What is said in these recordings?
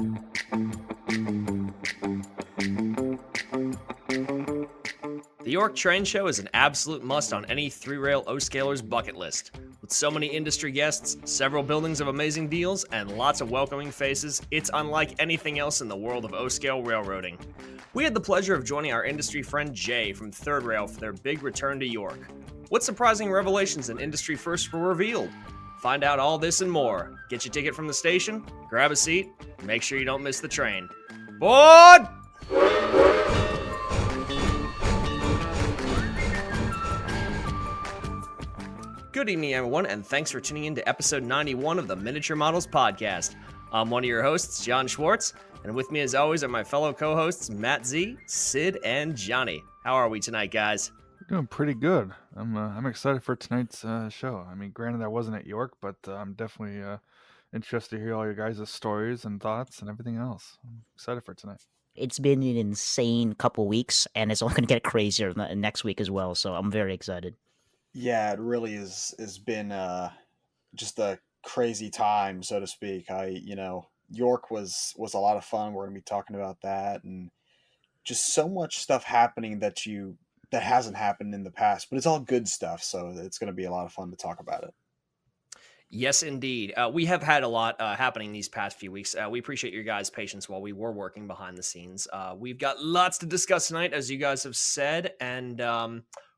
The York Train Show is an absolute must on any three-rail O-Scaler's bucket list. With so many industry guests, several buildings of amazing deals, and lots of welcoming faces, it's unlike anything else in the world of O-Scale railroading. We had the pleasure of joining our industry friend Jay from Third Rail for their big return to York. What surprising revelations and industry firsts were revealed? Find out all this and more. Get your ticket from the station, grab a seat, and make sure you don't miss the train. Board! Good evening, everyone, and thanks for tuning in to episode 91 of the Miniature Models Podcast. I'm one of your hosts, John Schwartz, and with me as always are my fellow co-hosts, Matt Z, Sid, and Johnny. How are we tonight, guys? We're doing pretty good. I'm excited for tonight's show. I mean, granted, I wasn't at York, but I'm definitely interested to hear all your guys' stories and thoughts and everything else. I'm excited for tonight. It's been an insane couple weeks, and it's only going to get crazier next week as well, so I'm very excited. Yeah, it really has been just a crazy time, so to speak. York was a lot of fun. We're going to be talking about that, and just so much stuff happening that hasn't happened in the past, but it's all good stuff, so it's going to be a lot of fun to talk about it. Yes, indeed. We have had a lot happening these past few weeks. We appreciate your guys' patience while we were working behind the scenes. We've got lots to discuss tonight, as you guys have said, and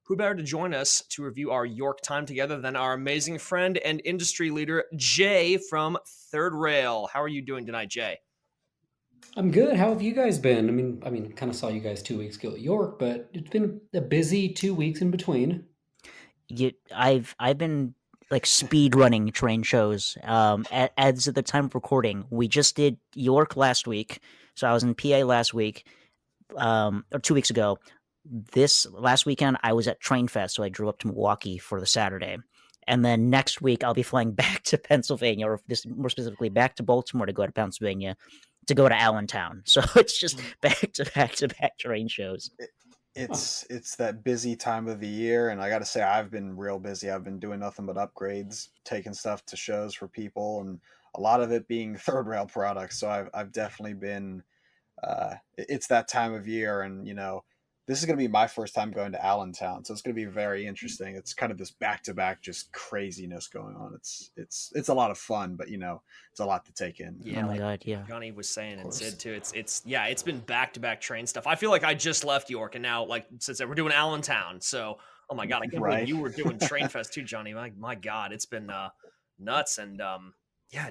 who better to join us to review our York time together than our amazing friend and industry leader, Jay from Third Rail. How are you doing tonight, Jay? I'm good. How have you guys been? I mean, kind of saw you guys 2 weeks ago at York, but it's been a busy 2 weeks in between. I've been like speed running train shows. As of the time of recording, we just did York last week, so I was in PA last week, or 2 weeks ago. This last weekend, I was at Train Fest, so I drove up to Milwaukee for the Saturday. And then next week, I'll be flying back to Pennsylvania, or more specifically, back to Baltimore to go to Pennsylvania to go to Allentown. So it's just back to back train shows. It's that busy time of the year, and I got to say, I've been real busy. I've been doing nothing but upgrades, taking stuff to shows for people, and a lot of it being Third Rail products. So I've definitely been. It's that time of year, and this is going to be my first time going to Allentown, so it's going to be very interesting. It's kind of this back-to-back just craziness going on. It's a lot of fun, but it's a lot to take in. Yeah, oh my God, yeah. Johnny was saying and Sid too. It's been back-to-back train stuff. I feel like I just left York, and now since we're doing Allentown, so oh my God, I can't believe you were doing Train Fest too, Johnny. My God, it's been nuts, and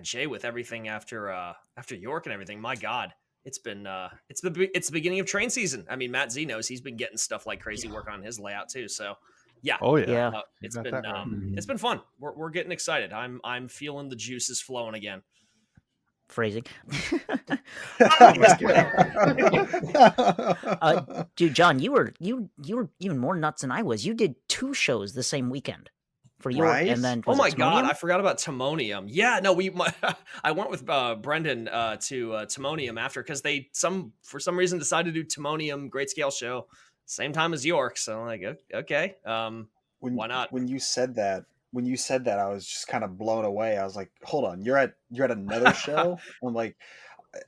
Jay with everything after York and everything. My God. It's the beginning of train season. I mean, Matt Z knows he's been getting stuff like crazy working on his layout too. So, yeah. Oh yeah. It's been fun. We're getting excited. I'm feeling the juices flowing again. Phrasing. Dude, John, you were even more nuts than I was. You did 2 shows the same weekend. For York, right? And then oh my God, I forgot about Timonium. Yeah, no, I went with Brendan to Timonium after, because they for some reason decided to do Timonium Great Scale Show same time as York. So I'm like, okay, why not? When you said that, I was just kind of blown away. I was like, hold on, you're at another show? I'm like,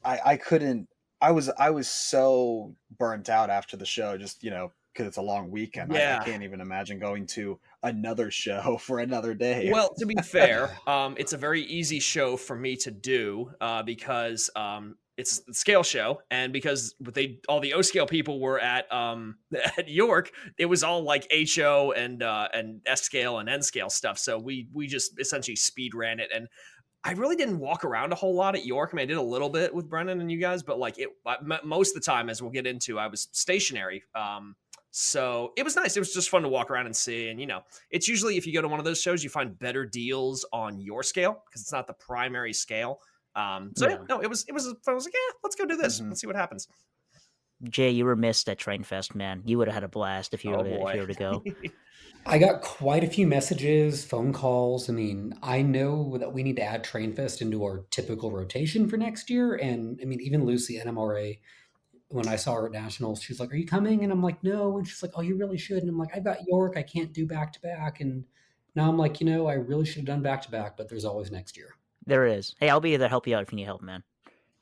I couldn't. I was so burnt out after the show, just because it's a long weekend. Yeah. I can't even imagine going to another show for another day. Well, to be fair, it's a very easy show for me to do because it's the scale show, and because all the O-scale people were at York, it was all like HO and S scale and N scale stuff. So we just essentially speed ran it, and I really didn't walk around a whole lot at York. I mean, I did a little bit with Brennan and you guys, but most of the time, as we'll get into, I was stationary. So it was nice. It was just fun to walk around and see. And, it's usually, if you go to one of those shows, you find better deals on your scale because it's not the primary scale. It was I was like, let's go do this. Let's see what happens. Jay, you were missed at Train Fest, man. You would have had a blast if you were to go. I got quite a few messages, phone calls. I mean, I know that we need to add Train Fest into our typical rotation for next year. And I mean, even Lucy at NMRA, when I saw her at Nationals, she's like, are you coming? And I'm like, no. And she's like, oh, you really should. And I'm like, I've got York. I can't do back-to-back. And now I'm like, I really should have done back-to-back, but there's always next year. There is. Hey, I'll be there to help you out if you need help, man.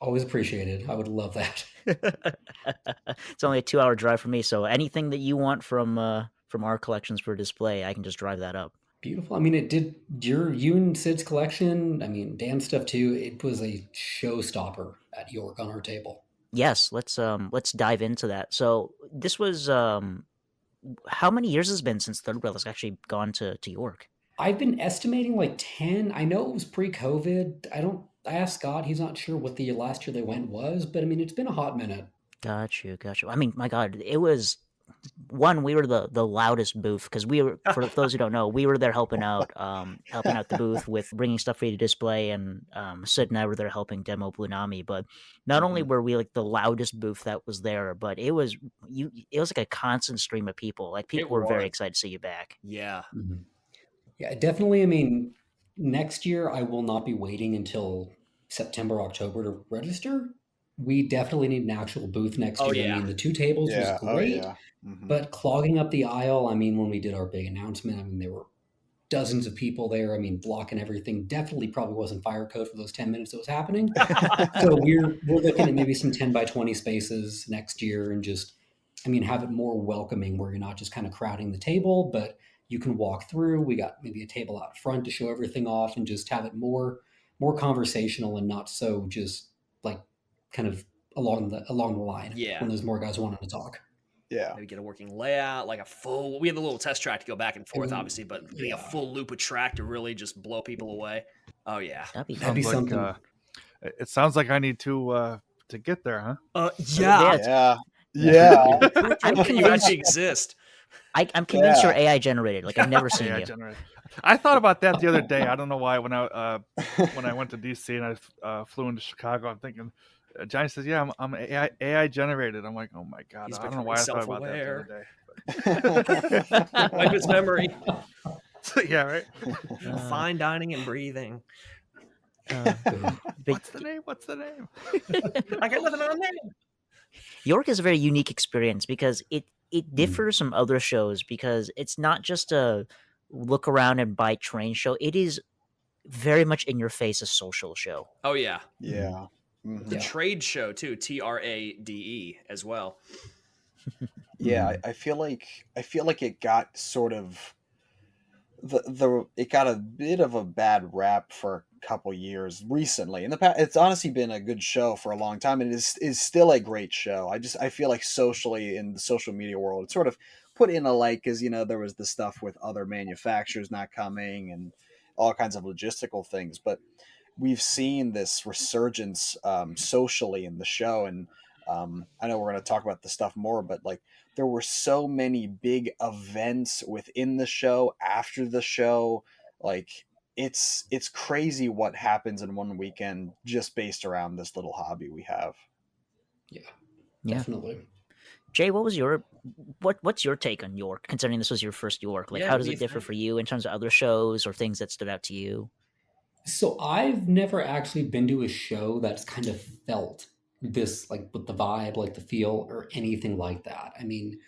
Always appreciated. I would love that. It's only a 2-hour drive for me, so anything that you want from our collections for display, I can just drive that up. Beautiful. I mean, it did you and Sid's collection. I mean, Dan's stuff too. It was a showstopper at York on our table. Yes, let's dive into that. So this was how many years has it been since Third Rail has actually gone to York? I've been estimating like 10. I know it was pre-COVID. I asked Scott, he's not sure what the last year they went was, but I mean, it's been a hot minute. Got you. I mean, my God, it was we were the loudest booth because we were, for those who don't know, we were there helping out the booth with bringing stuff for you to display, and Sid and I were there helping demo Blunami. But not only were we like the loudest booth that was there, but it was like a constant stream of people. Like people were very excited to see you back. Yeah. Mm-hmm. Yeah, definitely. I mean, next year I will not be waiting until September, October to register. We definitely need an actual booth next year. I mean, the 2 tables was great, but clogging up the aisle, I mean, when we did our big announcement, I mean, there were dozens of people there. I mean, blocking everything. Definitely probably wasn't fire code for those 10 minutes it was happening. So we're looking at maybe some 10 by 20 spaces next year and just, I mean, have it more welcoming where you're not just kind of crowding the table, but you can walk through. We got maybe a table out front to show everything off and just have it more conversational and not so just like kind of along the line. Yeah. When there's more guys wanting to talk. Yeah. Maybe get a working layout, like we had the little test track to go back and forth, obviously, but getting a full loop of track to really just blow people away. Oh yeah. That'd be something. It sounds like I need to get there, huh? Yeah. I'm convinced you actually exist. I'm convinced you're AI generated. Like I've never seen you. Generated. I thought about that the other day. I don't know why. When I went to DC and I flew into Chicago, I'm thinking. Johnny says, "Yeah, I'm AI generated." I'm like, "Oh my God!" He's I don't know why I thought about that the other day. Like his memory. Yeah, right. Fine dining and breathing. What's the name? I got nothing on name. York is a very unique experience because it differs from other shows because it's not just a look around and buy train show. It is very much in your face a social show. Oh yeah. Yeah. The trade show too, TRADE as well. Yeah, I feel like it got sort of it got a bit of a bad rap for a couple years recently. In the past, it's honestly been a good show for a long time, and it is still a great show. I feel like socially in the social media world, it's sort of put in a light because there was the stuff with other manufacturers not coming and all kinds of logistical things, but we've seen this resurgence socially in the show, and I know we're going to talk about the stuff more, but like there were so many big events within the show, after the show, like it's crazy what happens in one weekend just based around this little hobby we have. Yeah, definitely. Jay, what's your take on York, considering this was your first York? Like, how does it differ for you in terms of other shows or things that stood out to you? So I've never actually been to a show that's kind of felt this, like with the vibe, like the feel or anything like that. I mean,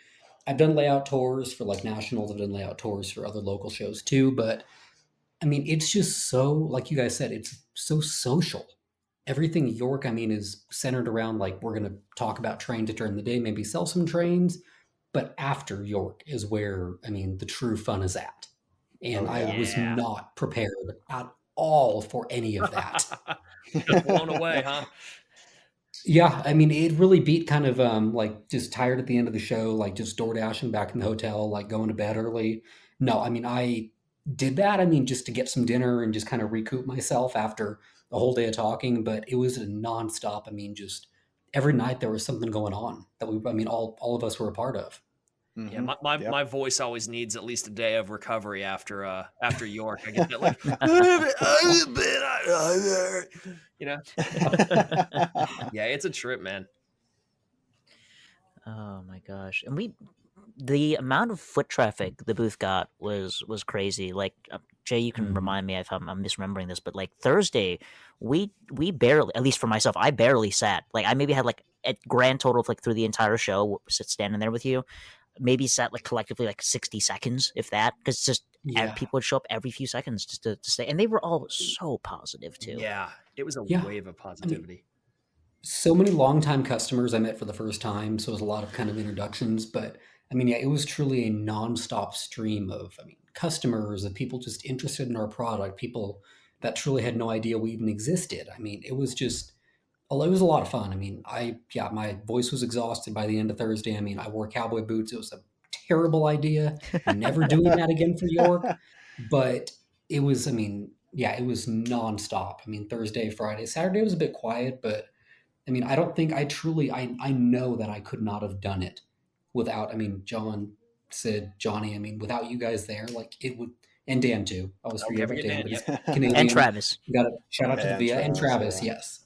I've done layout tours for like nationals. I've done layout tours for other local shows too. But I mean, it's just so, like you guys said, it's so social. Everything York, I mean, is centered around like, we're going to talk about trains during the day, maybe sell some trains. But after York is where, I mean, the true fun is at. And I was not prepared at all for any of that. Blown away, huh? Yeah, I mean, it really beat kind of like just tired at the end of the show, like just door dashing back in the hotel, like going to bed early. No, I mean, I did that, I mean, just to get some dinner and just kind of recoup myself after a whole day of talking, but it was a nonstop. I mean, just every night there was something going on that all of us were a part of. Yeah, my voice always needs at least a day of recovery after York. I get that like, yeah, it's a trip, man. Oh my gosh, and the amount of foot traffic the booth got was crazy. Like Jay, you can remind me if I'm misremembering this, but like Thursday, we barely, at least for myself, I barely sat. Like I maybe had like a grand total of like through the entire show, standing there with you. Maybe sat like collectively like 60 seconds, if that, because just people would show up every few seconds just to stay, and they were all so positive too. Yeah, it was a wave of positivity. so many longtime customers I met for the first time. So it was a lot of kind of introductions. But I mean, yeah, it was truly a nonstop stream of, I mean, customers, of people just interested in our product, people that truly had no idea we even existed. I mean, it was just, it was a lot of fun. I mean, yeah, my voice was exhausted by the end of Thursday. I mean, I wore cowboy boots. It was a terrible idea. Never doing that again for York. But it was, I mean, yeah, it was nonstop. I mean, Thursday, Friday, Saturday was a bit quiet, but I mean, I don't think I know that I could not have done it without, I mean, John, Sid, Johnny, I mean, without you guys there, like it would, and Dan too. I always forget about Dan, but he's Canadian. And Travis. Got a shout out to the VIA and Travis, yeah. yes.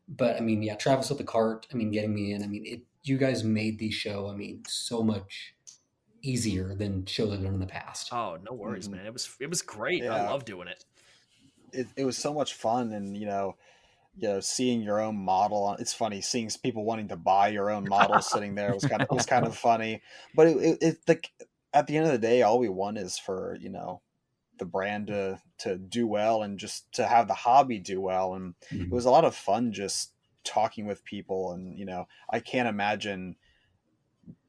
But I mean, yeah, Travis with the cart, I mean, getting me in, I mean, you guys made the show, I mean, so much easier than shows I've done in the past. Oh, no worries, man. It was great. Yeah. I love doing it. It was so much fun, and seeing your own model. It's funny seeing people wanting to buy your own model sitting there. It was kind of funny, but it like at the end of the day, all we want is for the brand to do well and just to have the hobby do well. And it was a lot of fun just talking with people, and I can't imagine.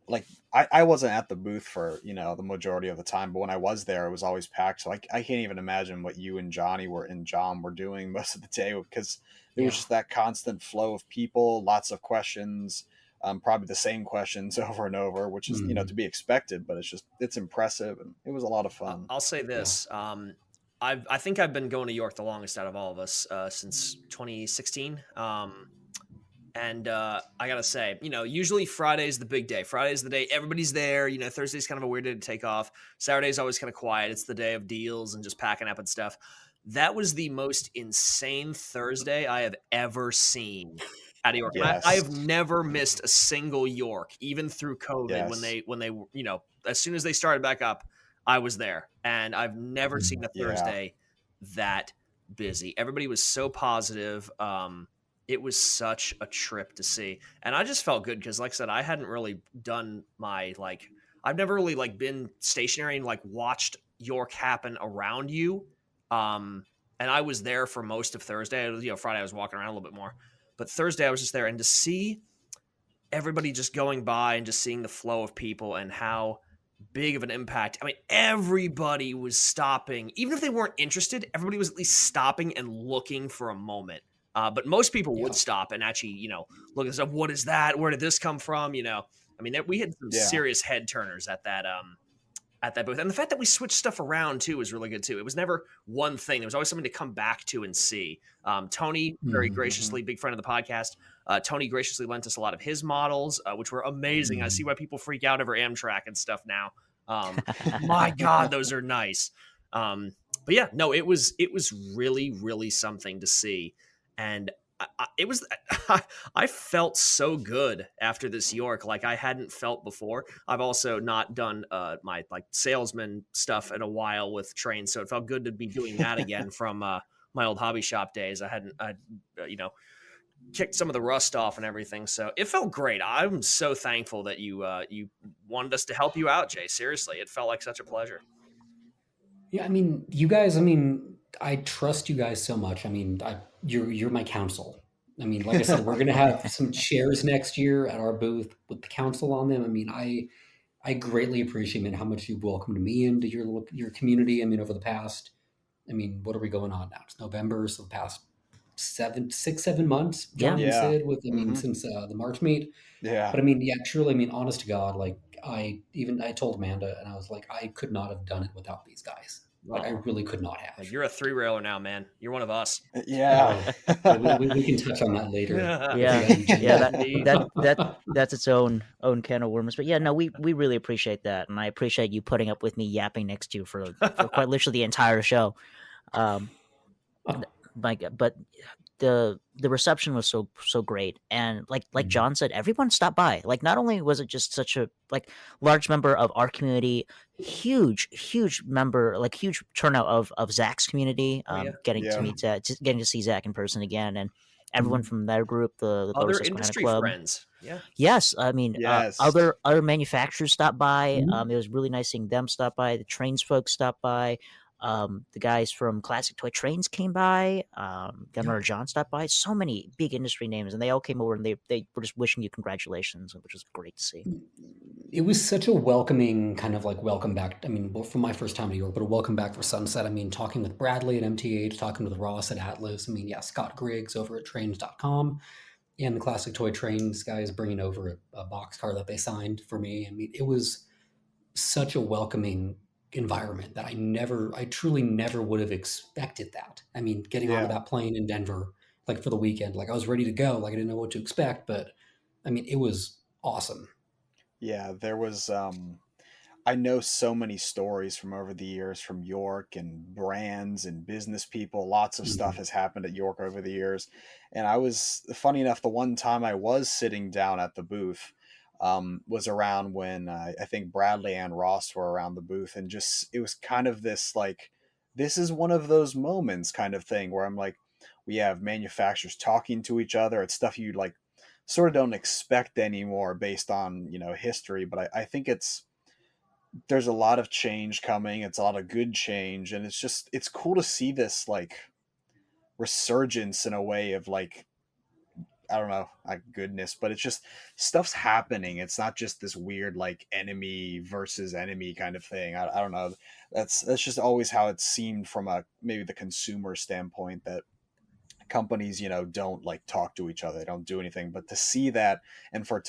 Like I wasn't at the booth for the majority of the time, but when I was there, it was always packed. So I can't even imagine what you and John were doing most of the day, because there was just that constant flow of people, lots of questions, probably the same questions over and over, which is to be expected, but it's impressive, and it was a lot of fun. I'll say this: I think I've been going to York the longest out of all of us since 2016. And I gotta say, usually Friday's the big day. Friday's the day everybody's there. Thursday's kind of a weird day to take off. Saturday's always kind of quiet. It's the day of deals and just packing up and stuff. That was the most insane Thursday I have ever seen out of York. Yes. I have never missed a single York, even through COVID. Yes. When they as soon as they started back up, I was there, and I've never seen a Thursday that busy. Everybody was so positive. It was such a trip to see. And I just felt good because, like I said, I hadn't really done I've never really been stationary and watched York happen around you. And I was there for most of Thursday. Friday I was walking around a little bit more. But Thursday I was just there. And to see everybody just going by and just seeing the flow of people and how big of an impact. I mean, everybody was stopping. Even if they weren't interested, everybody was at least stopping and looking for a moment. But most people would stop and actually, look at stuff. What is that? Where did this come from? I mean, we had some serious head turners at that booth. And the fact that we switched stuff around too was really good too. It was never one thing. There was always something to come back to and see. Tony, very graciously, big friend of the podcast. Tony graciously lent us a lot of his models, which were amazing. I see why people freak out over Amtrak and stuff now. My God, those are nice. But yeah, no, it was really, really something to see. And I felt so good after this York, like I hadn't felt before. I've also not done my salesman stuff in a while with trains, so it felt good to be doing that again from my old hobby shop days. I kicked some of the rust off and everything, so it felt great. I'm so thankful that you wanted us to help you out, Jay. Seriously, it felt like such a pleasure. Yeah, I mean, you guys. I mean, I trust you guys so much. I mean, you're my counsel. I mean, like I said, we're gonna have some chairs next year at our booth with the council on them. I mean, I greatly appreciate how much you've welcomed me into your community. I mean, over the past, I mean, what are we going on now? It's November, so the past 7 months, John and Sid, with since the March meet. Yeah. But I mean, truly, I mean, honest to God, I told Amanda, and I was like, I could not have done it without these guys. I really could not have. You're a 3-railer now, man. You're one of us. Yeah. We can touch on that later. That's its own can of worms. But yeah, no, we really appreciate that, and I appreciate you putting up with me yapping next to you for quite literally the entire show. But the reception was so great, and like John said, everyone stopped by. Not only was it just such a large member of our community, huge member, huge turnout of Zach's community, getting to see Zach in person again, and everyone from their group, the other industry Club. Friends. Yeah. Yes, I mean, other manufacturers stopped by. It was really nice seeing them stop by. The trains folks stopped by. The guys from Classic Toy Trains came by. Gunrunner John stopped by. So many big industry names, and they all came over and they were just wishing you congratulations, which was great to see. It was such a welcoming kind of like welcome back. I mean, well, from my first time to New York, but a welcome back for Sunset. I mean, talking with Bradley at MTH, talking with Ross at Atlas. I mean, yeah, Scott Griggs over at trains.com, and the Classic Toy Trains guys bringing over a boxcar that they signed for me. I mean, it was such a welcoming environment that I truly never would have expected that. I mean, getting onto Yeah. that plane in Denver, like for the weekend, like I was ready to go, like I didn't know what to expect, but I mean, it was awesome. Yeah, there was I know so many stories from over the years from York and brands and business people. Lots of stuff Mhm. has happened at York over the years. And I was, funny enough, the one time I was sitting down at the booth was around when I think Bradley and Ross were around the booth. And just, it was kind of this like, this is one of those moments kind of thing where I'm like, we have manufacturers talking to each other. It's stuff you like sort of don't expect anymore based on, history. But I think there's a lot of change coming. It's a lot of good change, and it's cool to see this like resurgence in a way of like, I don't know, like goodness, but it's just stuff's happening. It's not just this weird like enemy versus enemy kind of thing. I don't know. That's just always how it seemed from a maybe the consumer standpoint, that companies don't like talk to each other, they don't do anything. But to see that, and for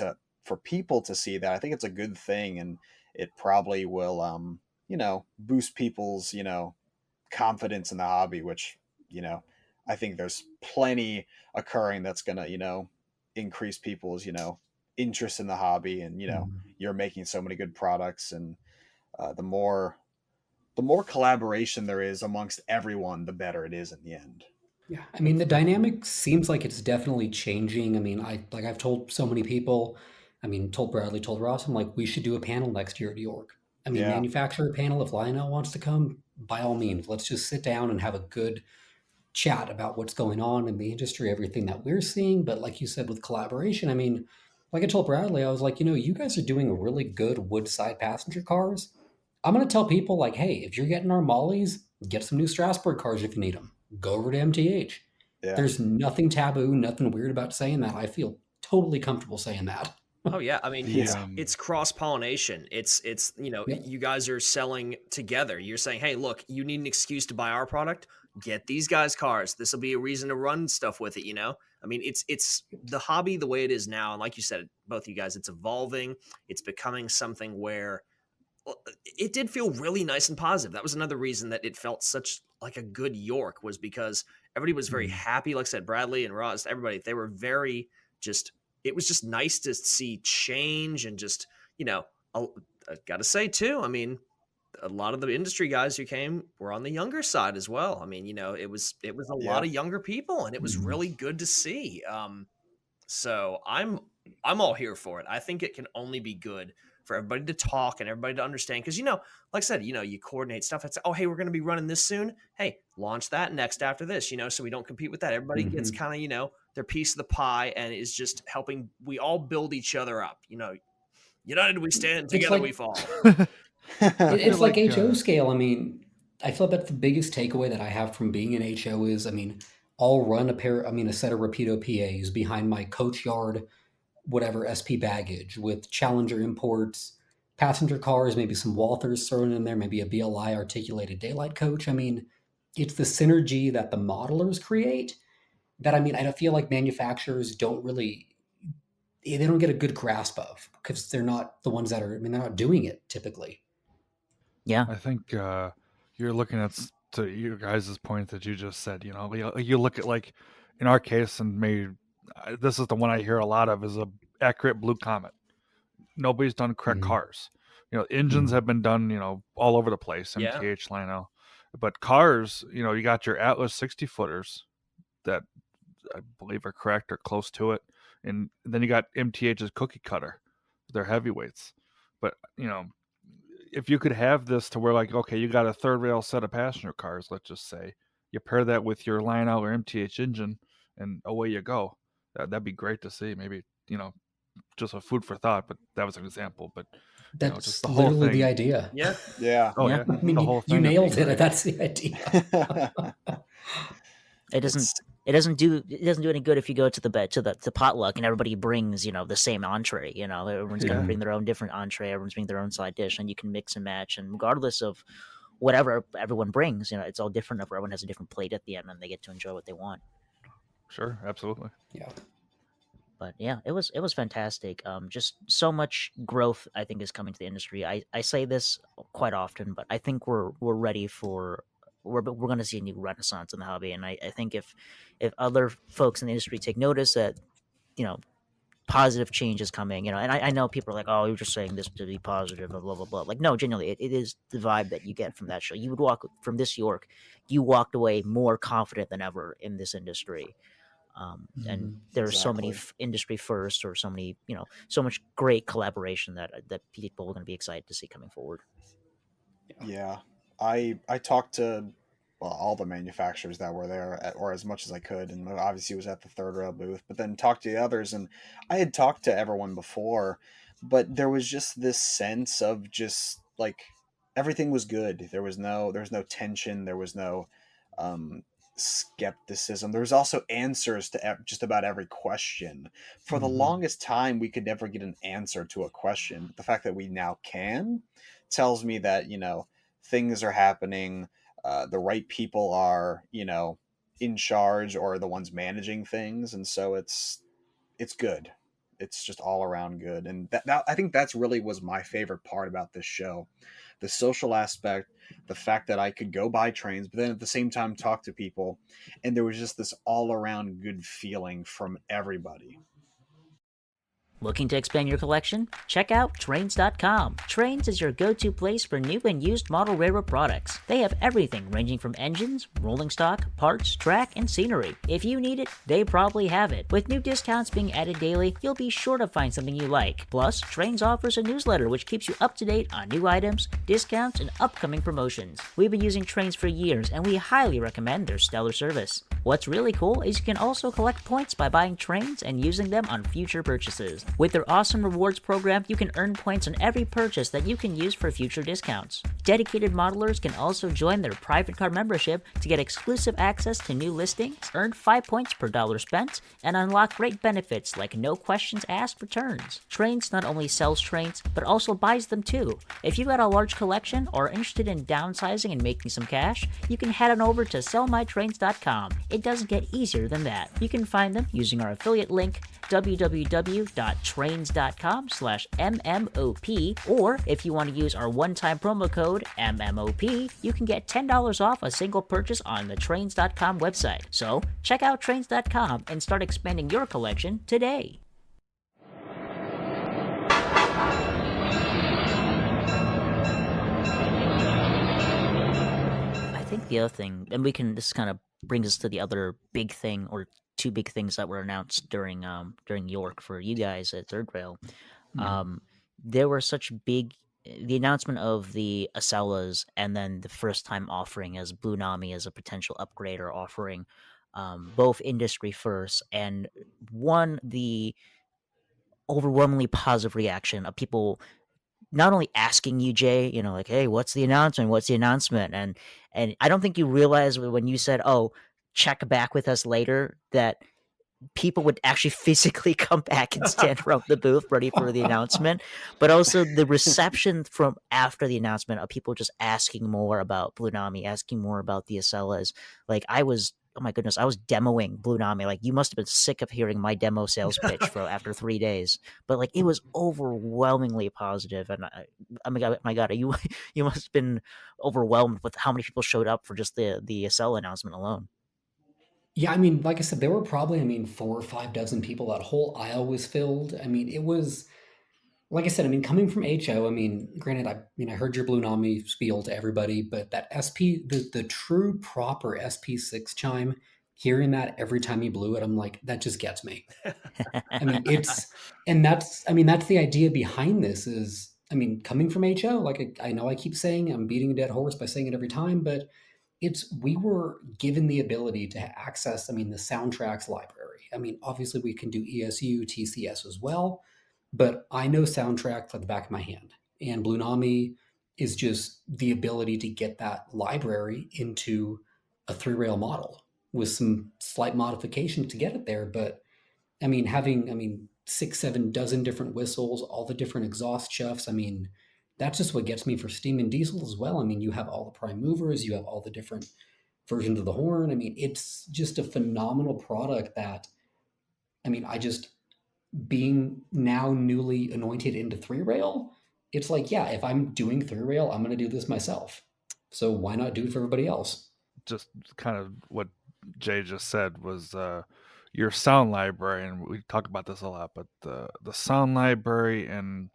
people to see that, I think it's a good thing. And it probably will boost people's confidence in the hobby, which you know I think there's plenty occurring that's gonna increase people's interest in the hobby. And Mhm. you're making so many good products. And the more collaboration there is amongst everyone, the better it is in the end. Yeah, I mean, That's the definitely. dynamic seems like it's definitely changing. I mean, I've told so many people, I mean, told Bradley, told Ross, I'm like, we should do a panel next year at York. I mean, Yeah. manufacturer panel, if Lionel wants to come, by all means, let's just sit down and have a good chat about what's going on in the industry, everything that we're seeing. But like you said, with collaboration, I mean, like I told Bradley, I was like, you guys are doing really good wood side passenger cars. I'm going to tell people, like, hey, if you're getting our mollies, get some new Strasbourg cars if you need them. Go over to MTH. Yeah. There's nothing taboo, nothing weird about saying that. I feel totally comfortable saying that. Oh yeah, I mean The it's cross pollination. It's Yep. you guys are selling together. You're saying, hey, look, you need an excuse to buy our product. Get these guys cars. This will be a reason to run stuff with it. I mean it's the hobby the way it is now, and like you said, both you guys, it's evolving. It's becoming something where it did feel really nice and positive. That was another reason that it felt such like a good York, was because everybody was very Mhm. happy. Like I said, Bradley and Ross, everybody, they were very just, it was just nice to see change. And just, you know, I got to say too, I mean, a lot of the industry guys who came were on the younger side as well. I mean, it was a lot Yeah. of younger people, and it was Mhm. really good to see. So I'm all here for it. I think it can only be good for everybody to talk and everybody to understand. Because like I said, you coordinate stuff. It's, oh, hey, we're going to be running this soon. Hey, launch that next after this. So we don't compete with that. Everybody gets Mhm. kind of their piece of the pie, and is just helping. We all build each other up. United we stand, It's together we like fall. I feel it's like like HO scale. I mean, I feel that's the biggest takeaway that I have from being in HO is, I mean, I'll run a set of Rapido PAs behind my coach yard, whatever SP baggage with Challenger imports, passenger cars, maybe some Walthers thrown in there, maybe a BLI articulated daylight coach. I mean, it's the synergy that the modelers create that, I mean, I don't feel like manufacturers don't really, they don't get a good grasp of because they're not the ones that are, I mean, they're not doing it typically. Yeah. I think you're looking at to you guys' point that you just said. You look at, like, in our case, and maybe this is the one I hear a lot of, is a accurate Blue Comet. Nobody's done correct Mhm. cars. Engines Mhm. have been done, all over the place. Yeah. MTH, Lino, but cars, you got your Atlas 60 footers that I believe are correct or close to it, and then you got MTH's cookie cutter, they're heavyweights. But if you could have this to where, like, okay, you got a third rail set of passenger cars, let's just say, you pair that with your Lionel or MTH engine, and away you go. That'd be great to see. Maybe just a food for thought, but that was an example. But That's just the whole literally the thing. idea. Yeah. Yeah. Oh Yeah. yeah, I mean, the whole you thing would be nailed it. great. That's the idea. It doesn't do any good if you go to the potluck and everybody brings the same entree. Everyone's gonna Yeah. bring their own different entree. Everyone's bringing their own side dish, and you can mix and match. And regardless of whatever everyone brings, it's all different. If everyone has a different plate at the end, and they get to enjoy what they want. Sure, absolutely. Yeah. But yeah, it was fantastic. Just so much growth I think is coming to the industry. I say this quite often, but I think we're ready for we're going to see a new renaissance in the hobby, and I think if other folks in the industry take notice that positive change is coming, and I know people are like, oh, you're just saying this to be positive, blah blah blah. Like, no, genuinely, it is the vibe that you get from that show. You would walk from this York, you walked away more confident than ever in this industry. And there are so many Exactly. industry firsts, or so many, so much great collaboration that people are going to be excited to see coming forward. Yeah. I talked to all the manufacturers that were there, or as much as I could, and obviously was at the third rail booth, but then talked to the others, and I had talked to everyone before, but there was just this sense of just like everything was good. There was no tension, there was no um skepticism. There was also answers to just about every question. For the longest time we could never get an answer to a question, but the fact that we now can tells me that things are happening. The right people are in charge, or the ones managing things, and so it's good. It's just all around good, and that I think that's really was my favorite part about this show, the social aspect, the fact that I could go buy trains, but then at the same time talk to people, and there was just this all around good feeling from everybody. Looking to expand your collection? Check out Trains.com. Trains is your go-to place for new and used model railroad products. They have everything ranging from engines, rolling stock, parts, track, and scenery. If you need it, they probably have it. With new discounts being added daily, you'll be sure to find something you like. Plus, Trains offers a newsletter which keeps you up to date on new items, discounts, and upcoming promotions. We've been using Trains for years, and we highly recommend their stellar service. What's really cool is you can also collect points by buying Trains and using them on future purchases. With their awesome rewards program, you can earn points on every purchase that you can use for future discounts. Dedicated modelers can also join their private car membership to get exclusive access to new listings, earn 5 points per dollar spent, and unlock great benefits like no questions asked returns. Trains not only sells trains, but also buys them too. If you've got a large collection or are interested in downsizing and making some cash, you can head on over to sellmytrains.com. It doesn't get easier than that. You can find them using our affiliate link, www.trains.com/MMOP, or if you want to use our one-time promo code MMOP, you can get $10 off a single purchase on the Trains.com website. So check out Trains.com and start expanding your collection today. I think the other thing, and this kind of brings us to the other big thing, or two big things that were announced during York for you guys at Third Rail. There were such the announcement of the Acellas, and then the first time offering as Blue Nami as a potential upgrade or offering, both industry first, and the overwhelmingly positive reaction of people not only asking you, Jay, like, hey, what's the announcement? What's the announcement? And I don't think you realized when you said, oh, check back with us later, that people would actually physically come back and stand around the booth ready for the announcement. But also the reception from after the announcement of people just asking more about Blue Nami, asking more about the Acellas. Like, oh my goodness, I was demoing Blue Nami. Like, you must have been sick of hearing my demo sales pitch after 3 days. But like, it was overwhelmingly positive, and my God, you must have been overwhelmed with how many people showed up for just the Acela announcement alone. Yeah, I mean, like I said, there were probably, 4 or 5 dozen people. That whole aisle was filled. I mean, it was, like I said, coming from HO, granted, I heard your Blue Nami spiel to everybody, but that SP, the true proper SP6 chime, hearing that every time you blew it, I'm like, that just gets me. That's the idea behind this is, coming from HO, like I know I keep saying, I'm beating a dead horse by saying it every time, but we were given the ability to access, the soundtracks library. Obviously we can do ESU, TCS as well, but I know soundtracks like the back of my hand. And Blue Nami is just the ability to get that library into a 3-rail model with some slight modifications to get it there. But I mean, having 6, 7 dozen different whistles, all the different exhaust chuffs. I mean, that's just what gets me for steam and diesel as well. I mean, you have all the prime movers, you have all the different versions of the horn. I mean, it's just a phenomenal product that, I mean, I just, being now newly anointed into 3-rail, it's like, yeah, if I'm doing 3-rail, I'm going to do this myself. So why not do it for everybody else? Just kind of what Jay just said was your sound library, and we talk about this a lot, but the sound library and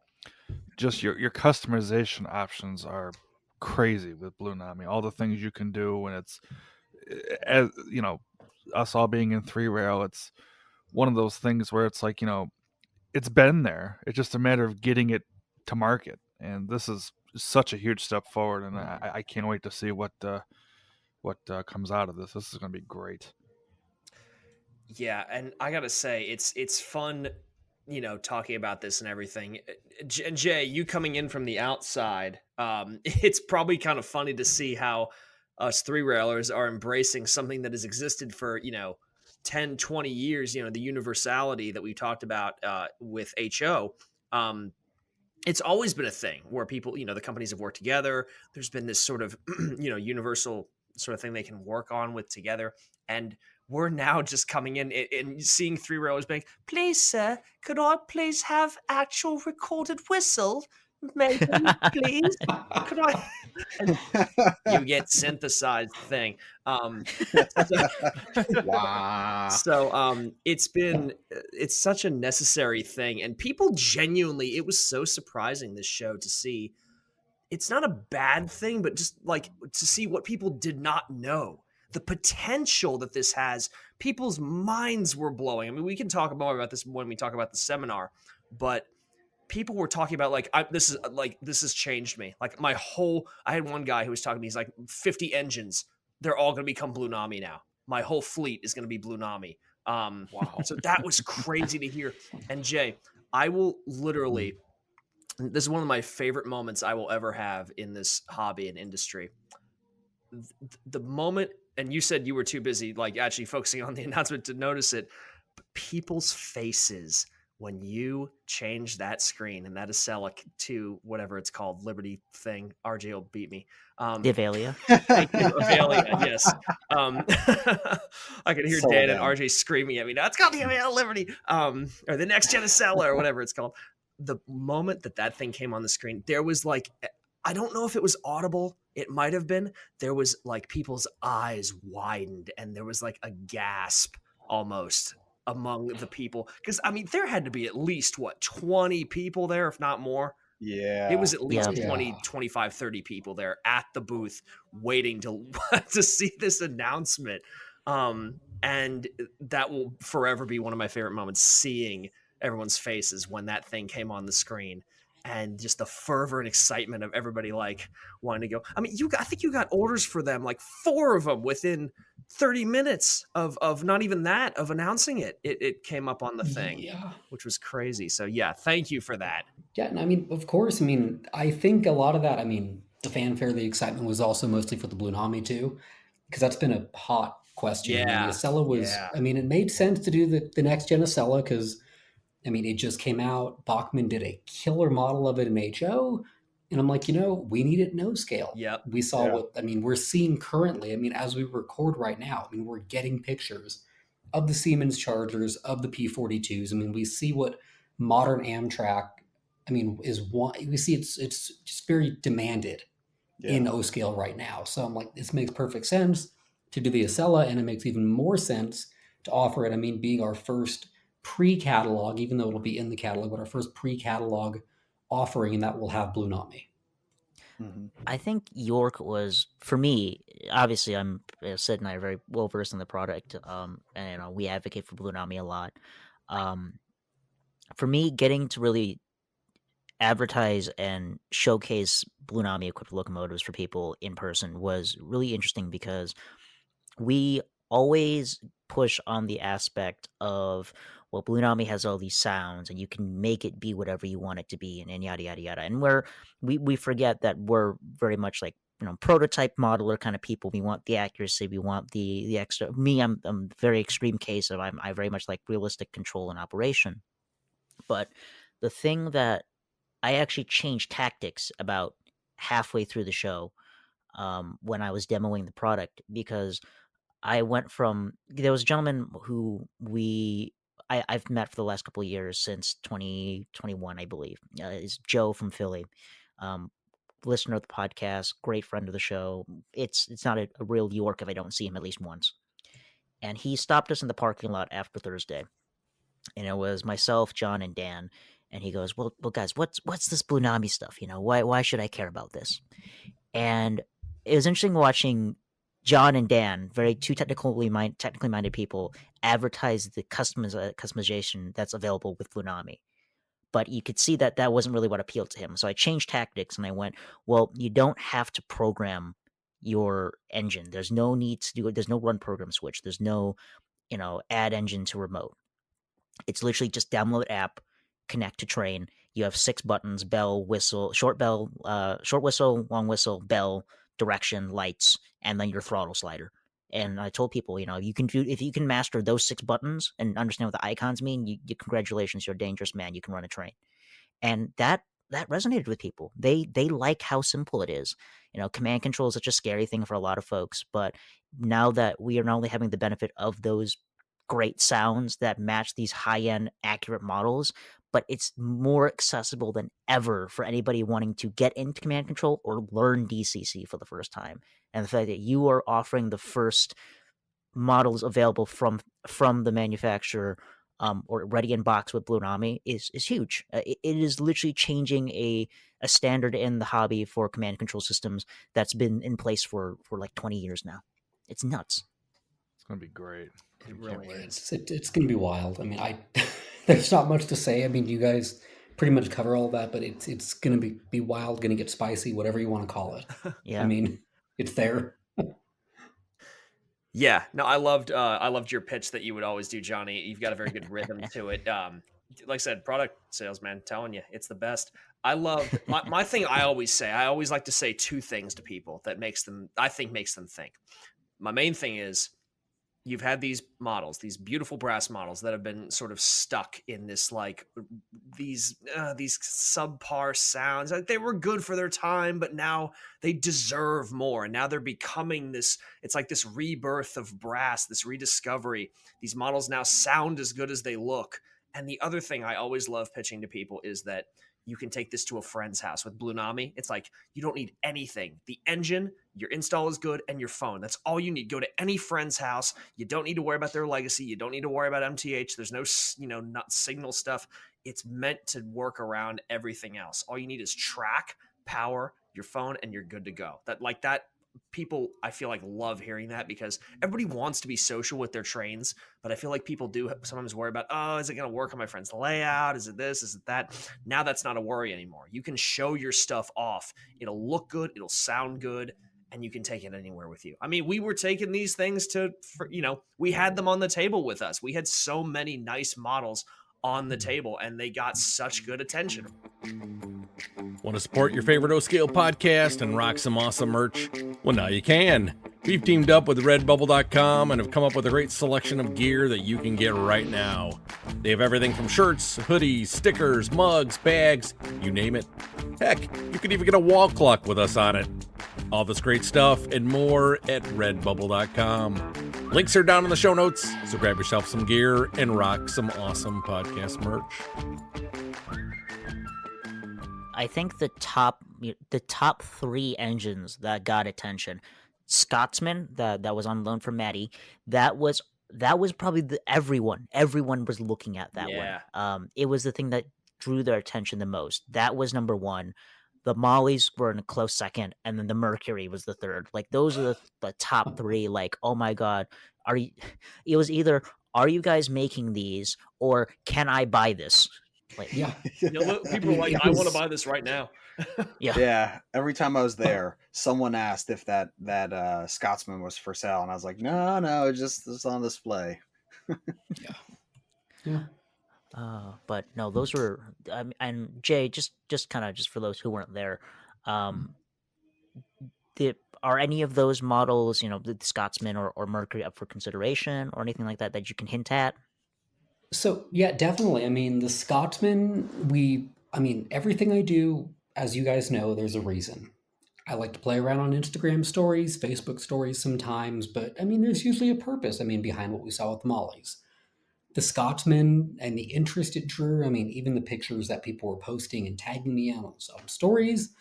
just your customization options are crazy with Blue Nami. All the things you can do when it's, as you know, us all being in 3-rail, it's one of those things where it's like, it's been there. It's just a matter of getting it to market, and this is such a huge step forward. And I can't wait to see what comes out of this. This is going to be great. Yeah, and I gotta say, it's fun, talking about this and everything. And Jay, you coming in from the outside, it's probably kind of funny to see how us 3-railers are embracing something that has existed for 10, 20 years. The universality that we talked about with HO. It's always been a thing where people, the companies have worked together. There's been this sort of, universal sort of thing they can work on with together. And we're now just coming in and seeing 3-railers being, please, sir, could I please have actual recorded whistle? Maybe, please. Could I? And you get synthesized thing. Wow. So it's such a necessary thing, and people genuinely, it was so surprising this show to see. It's not a bad thing, but just like to see what people did not know, the potential that this has. People's minds were blowing. I mean, we can talk more about this when we talk about the seminar, but people were talking about this has changed me. Like I had one guy who was talking to me. He's like, 50 engines, they're all going to become Blue Nami now. My whole fleet is going to be Blue Nami. Wow. So that was crazy to hear. And Jay, I will literally, this is one of my favorite moments I will ever have in this hobby and industry. The moment, and you said you were too busy, like actually focusing on the announcement to notice it, but people's faces when you change that screen and that Acela to whatever it's called, Liberty thing, RJ will beat me. The Avalia. Thank you, Avalia, yes. I could hear So Dan then. and RJ screaming at me, "That's called the Avalia Liberty," or the next gen Acela, or whatever it's called. The moment that thing came on the screen, there was like, I don't know if it was audible. It might have been. There was like people's eyes widened, and there was like a gasp almost among the people, because I mean there had to be at least 20 people there, if not more. Yeah. It was at least Yeah. 20, 25, 30 people there at the booth waiting to to see this announcement. And that will forever be one of my favorite moments, seeing everyone's faces when that thing came on the screen, and just the fervor and excitement of everybody like wanting to go. I mean, I think you got orders for them, like 4 of them within 30 minutes of not even that, of announcing it. It came up on the thing, Yeah. which was crazy. So yeah, thank you for that. Yeah, and I mean, of course, I mean, I think a lot of that, I mean, the fanfare, the excitement was also mostly for the Blue Nami too, because that's been a hot question. I mean, Yeah, the Acela was, yeah. I mean, it made sense to do the next gen Acela because, I mean, it just came out. Bachmann did a killer model of it in HO. And I'm like, we need it no scale. Yep. We saw Yeah. what, I mean, we're seeing currently, I mean, as we record right now, I mean, we're getting pictures of the Siemens Chargers, of the P42s. I mean, we see what modern Amtrak, I mean, is one, we see it's just very demanded in O scale right now. So I'm like, this makes perfect sense to do the Acela, and it makes even more sense to offer it. I mean, being our first pre-catalog, even though it'll be in the catalog, but our first pre-catalog offering, and that will have Blue Nami. Mhm. I think York was, for me, obviously Sid and I are very well versed in the product, and we advocate for Blue Nami a lot. For me, getting to really advertise and showcase Blue Nami equipped locomotives for people in person was really interesting, because we always push on the aspect of, well, Blunami has all these sounds and you can make it be whatever you want it to be, and yada yada yada. And we forget that we're very much like, prototype modeler kind of people. We want the accuracy, we want the extra. Me, I'm very extreme case of I very much like realistic control and operation. But the thing that I actually changed tactics about halfway through the show, when I was demoing the product, because I went from, there was a gentleman who I've met for the last couple of years since 2021, I believe. Is Joe from Philly, um, listener of the podcast, great friend of the show. It's not a real York if I don't see him at least once. And he stopped us in the parking lot after Thursday, and it was myself, John, and Dan. And he goes, "Well, guys, what's this Blunami stuff? Why should I care about this?" And it was interesting watching John and Dan, very two technically minded people, advertise the customization that's available with Blunami. But you could see that wasn't really what appealed to him. So I changed tactics and I went, well, you don't have to program your engine. There's no need to do it. There's no run program switch. There's no, add engine to remote. It's literally just download app, connect to train. You have 6 buttons: bell, whistle, short whistle, long whistle, bell, direction, lights, and then your throttle slider. And I told people, if you can master those 6 buttons and understand what the icons mean, you congratulations, you're a dangerous man. You can run a train. And that resonated with people. They like how simple it is. Command control is such a scary thing for a lot of folks, but now that we are not only having the benefit of those great sounds that match these high-end accurate models, but it's more accessible than ever for anybody wanting to get into command control or learn DCC for the first time. And the fact that you are offering the first models available from the manufacturer, or ready in box with Blunami is huge. It is literally changing a standard in the hobby for command control systems that's been in place for like 20 years now. It's nuts. It's gonna be great. It really is. It's going to be wild. I mean, there's not much to say. I mean, you guys pretty much cover all that, but it's going to be wild, going to get spicy, whatever you want to call it. Yeah. I mean, it's there. Yeah, no, I loved your pitch that you would always do, Johnny. You've got a very good rhythm to it. Like I said, product salesman, telling you, it's the best. I love my thing. I always like to say 2 things to people that makes them think. My main thing is, you've had these models, these beautiful brass models that have been sort of stuck in this, like, these subpar sounds. Like, they were good for their time, but now they deserve more. And now they're becoming this, it's like this rebirth of brass, this rediscovery. These models now sound as good as they look. And the other thing I always love pitching to people is that you can take this to a friend's house with Blunami. It's like, you don't need anything. The engine, your install is good, and your phone. That's all you need. Go to any friend's house. You don't need to worry about their legacy. You don't need to worry about MTH. There's no, not signal stuff. It's meant to work around everything else. All you need is track, power, your phone, and you're good to go. That people, I feel like, love hearing that, because everybody wants to be social with their trains, but I feel like people do sometimes worry about, oh, is it going to work on my friend's layout? Is it this? Is it that? Now that's not a worry anymore. You can show your stuff off. It'll look good. It'll sound good. And you can take it anywhere with you. I mean, we were taking these things we had them on the table with us. We had so many nice models on the table, and they got such good attention. Want to support your favorite O-Scale podcast and rock some awesome merch? Well, now you can. We've teamed up with Redbubble.com and have come up with a great selection of gear that you can get right now. They have everything from shirts, hoodies, stickers, mugs, bags, you name it. Heck, you could even get a wall clock with us on it. All this great stuff and more at Redbubble.com. Links are down in the show notes, so grab yourself some gear and rock some awesome podcast merch. I think the top 3 engines that got attention: Scotsman, that was on loan from Maddie. That was probably everyone was looking at that one. It was the thing that drew their attention the most. That was number 1. The Mollies were in a close second, and then the Mercury was the third. Like, those are the top 3. Like, oh my god, it was either, are you guys making these, or can I buy this? Like, Yeah. People are like, It I want to was- buy this right now. yeah, Yeah, every time I was there, someone asked if that Scotsman was for sale, and I was like, no, it's on display. Yeah. but no, those were. And Jay, just kind of just for those who weren't there, um, are any of those models, the Scotsman or Mercury, up for consideration or anything like that that you can hint at? So yeah, definitely. I mean, the Scotsman, everything I do, as you guys know, there's a reason. I like to play around on Instagram stories, Facebook stories sometimes, but there's usually a purpose, behind what we saw with the Mollies. The Scotsman and the interest it drew, even the pictures that people were posting and tagging me on some stories.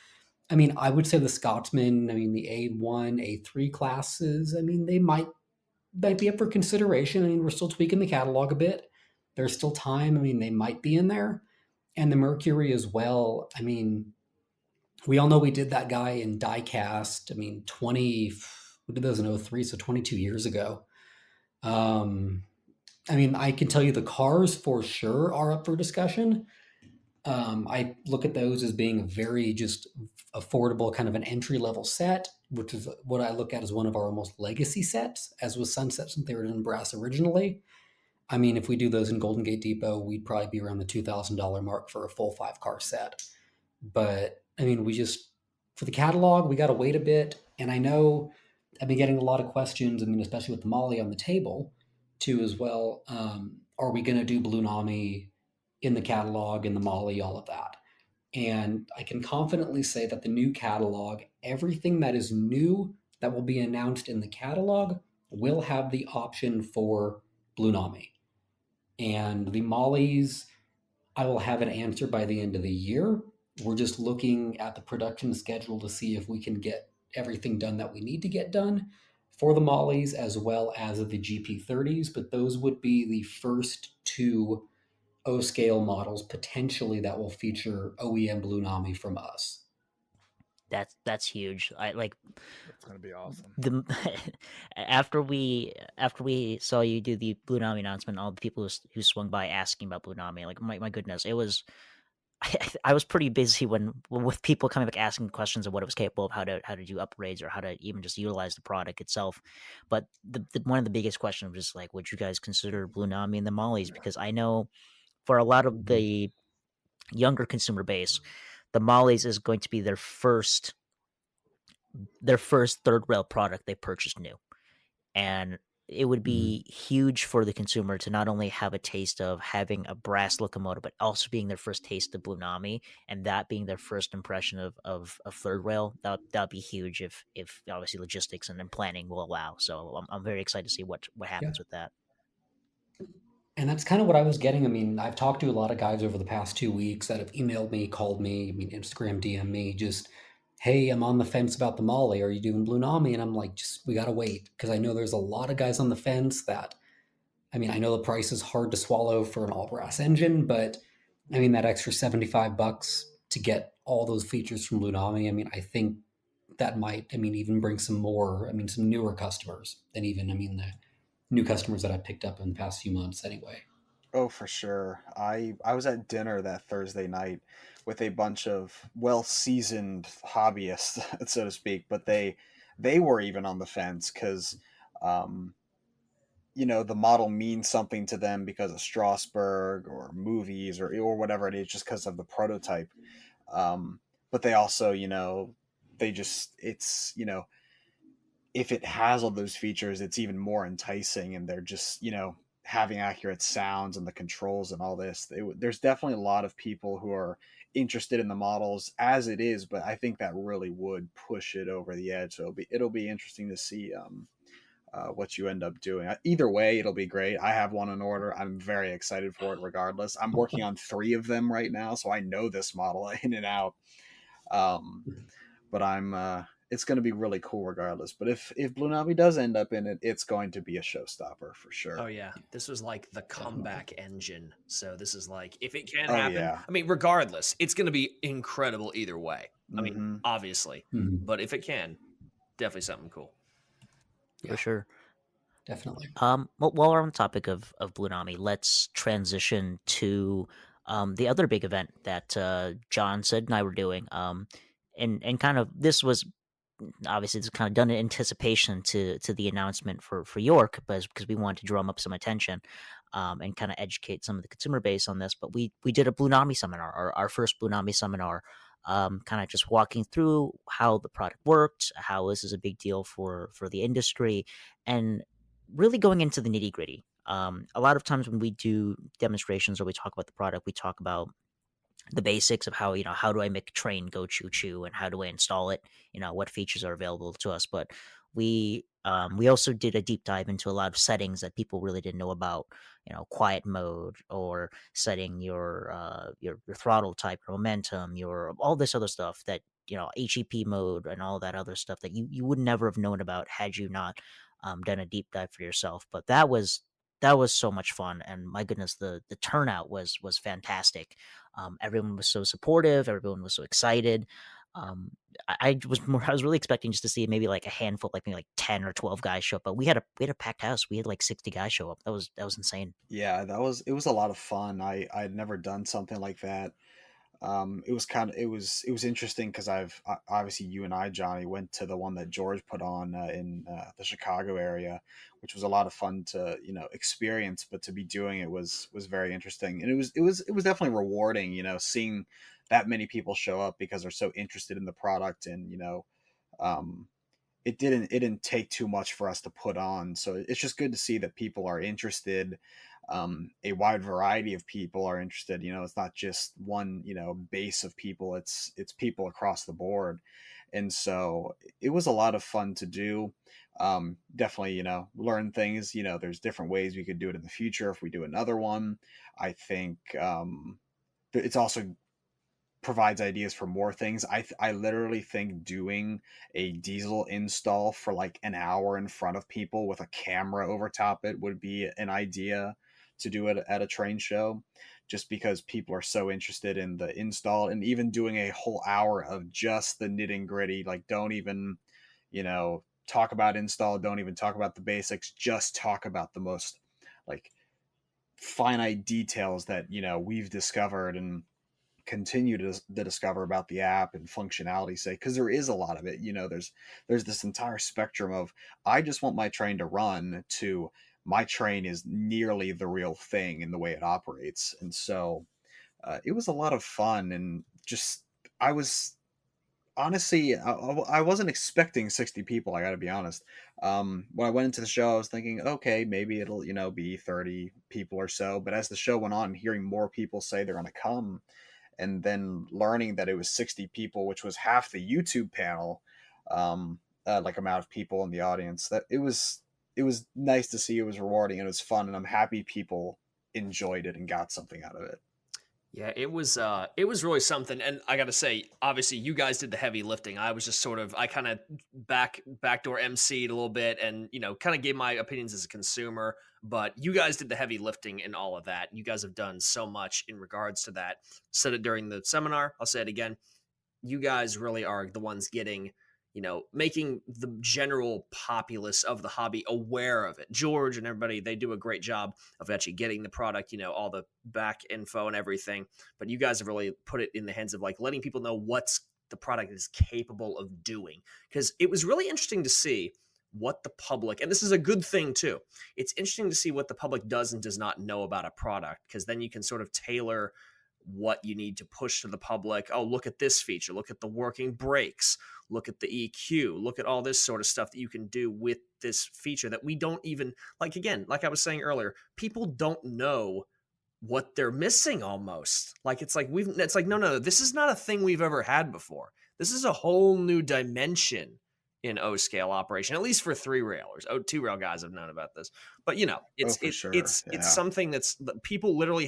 I would say the Scotsman, the A1, A3 classes, they might be up for consideration. We're still tweaking the catalog a bit. There's still time. They might be in there. And the Mercury as well. We all know we did that guy in diecast. We did those in 03, so 22 years ago. I can tell you the cars for sure are up for discussion. I look at those as being a very just affordable kind of an entry level set, which is what I look at as one of our almost legacy sets, as was Sunset since they were in brass originally. If we do those in Golden Gate Depot, we'd probably be around the $2,000 mark for a full 5-car set. But for the catalog, we got to wait a bit. And I know I've been getting a lot of questions, especially with the Molly on the table too, as well. Are we going to do Blue Nami in the catalog, in the Molly, all of that? And I can confidently say that the new catalog, everything that is new that will be announced in the catalog will have the option for Blue Nami. And the Mollies, I will have an answer by the end of the year. We're just looking at the production schedule to see if we can get everything done that we need to get done for the Mollies as well as the GP30s. But those would be the first 2 O-scale models potentially that will feature OEM Blue Nami from us. That's huge. I like That's gonna be awesome. the after we saw you do the Blue Nami announcement, all the people who swung by asking about Blue Nami, like my goodness, it was. I was pretty busy with people coming back asking questions of what it was capable of, how to do upgrades, or how to even just utilize the product itself. But one of the biggest questions was just like, would you guys consider Blue Nami and the Mollies? Because I know for a lot of the younger consumer base, the Mollies is going to be their first third rail product they purchased new, and it would be huge for the consumer to not only have a taste of having a brass locomotive, but also being their first taste of Blue Nami, and that being their first impression of third rail. That'd be huge if obviously logistics and then planning will allow. So I'm very excited to see what happens with that. And that's kind of what I was getting. I've talked to a lot of guys over the past 2 weeks that have emailed me, called me, Instagram DM me, just, hey, I'm on the fence about the Molly. Are you doing Blue Nami? And I'm like, we got to wait. Because I know there's a lot of guys on the fence that, I know the price is hard to swallow for an all brass engine, but that extra $75 to get all those features from Blue Nami, I think that might, even bring some more, some newer customers than even, the new customers that I picked up in the past few months anyway. Oh, for sure. I was at dinner that Thursday night with a bunch of well-seasoned hobbyists, so to speak, but they were even on the fence because the model means something to them because of Strasbourg or movies or whatever it is, just because of the prototype. But they also, if it has all those features, it's even more enticing, and they're just, having accurate sounds and the controls and all this. There's definitely a lot of people who are interested in the models as it is, but I think that really would push it over the edge. So it'll be interesting to see what you end up doing. Either way, it'll be great. I have one in order. I'm very excited for it regardless. I'm working on 3 of them right now, so I know this model in and out. But it's going to be really cool regardless. But if Blue Nami does end up in it, it's going to be a showstopper for sure. Oh yeah, this was like the comeback engine. So this is like, if it can Oh, happen, yeah. Regardless, it's going to be incredible either way. Obviously, but if it can, definitely something cool. For sure. Definitely. Well, while we're on the topic of Blue Nami, let's transition to the other big event that John, Sid, and I were doing. And kind of this was obviously it's kind of done in anticipation to the announcement for York, but because we wanted to drum up some attention and kind of educate some of the consumer base on this. But we did a Blue Nami seminar, our first Blue Nami seminar, kind of just walking through how the product worked, how this is a big deal for the industry, and really going into the nitty gritty. A lot of times when we do demonstrations or we talk about the product, we talk about the basics of how, how do I make a train go choo choo and how do I install it, what features are available to us. But we also did a deep dive into a lot of settings that people really didn't know about, quiet mode, or setting your throttle type, your momentum, your all this other stuff that, HEP mode and all that other stuff that you would never have known about had you not done a deep dive for yourself. But that was so much fun, and my goodness, the turnout was fantastic. Everyone was so supportive. Everyone was so excited. I was really expecting just to see maybe like a handful, like maybe like 10 or 12 guys show up, but we had a packed house. We had like 60 guys show up. That was insane. Yeah, it was a lot of fun. I'd never done something like that. It was interesting because obviously you and I, Johnny, went to the one that George put on in the Chicago area, which was a lot of fun to experience, but to be doing it was very interesting, and it was definitely rewarding, seeing that many people show up because they're so interested in the product, and um, it didn't take too much for us to put on. So it's just good to see that people are interested. A wide variety of people are interested. It's not just one base of people. It's people across the board, and so it was a lot of fun to do. Definitely learn things. There's different ways we could do it in the future if we do another one. I think it's also provides ideas for more things. I literally think doing a diesel install for like an hour in front of people with a camera over top it would be an idea to do it at a train show, just because people are so interested in the install, and even doing a whole hour of just the nitty gritty. Like, don't even talk about install, don't even talk about the basics, just talk about the most like finite details that we've discovered and continue to discover about the app and functionality, say, because there is a lot of it. There's this entire spectrum of, I just want my train to run, to my train is nearly the real thing in the way it operates. And so it was a lot of fun, and just I was honestly, I wasn't expecting 60 people, I gotta be honest. When I went into the show, I was thinking, okay, maybe it'll be 30 people or so, but as the show went on, hearing more people say they're going to come, and then learning that it was 60 people, which was half the YouTube panel, like amount of people in the audience, that it was nice to see. It was rewarding, and it was fun, and I'm happy people enjoyed it and got something out of it. Yeah, it was really something, and I got to say, obviously, you guys did the heavy lifting. I was just I kind of backdoor MC'd a little bit, and kind of gave my opinions as a consumer. But you guys did the heavy lifting in all of that. You guys have done so much in regards to that. Said it during the seminar. I'll say it again. You guys really are the ones getting, making the general populace of the hobby aware of it. George and everybody, they do a great job of actually getting the product, all the back info and everything. But you guys have really put it in the hands of like letting people know what's the product is capable of doing. Because it was really interesting to see what the public, and this is a good thing too, it's interesting to see what the public does and does not know about a product, because then you can sort of tailor what you need to push to the public. Oh, look at this feature, look at the working brakes, look at the EQ, look at all this sort of stuff that you can do with this feature that we don't even, like, again, like I was saying earlier, people don't know what they're missing almost. Like, it's like no, this is not a thing we've ever had before. This is a whole new dimension in O scale operation, at least for 3-railers. 2-rail guys have known about this, but it's something that's people literally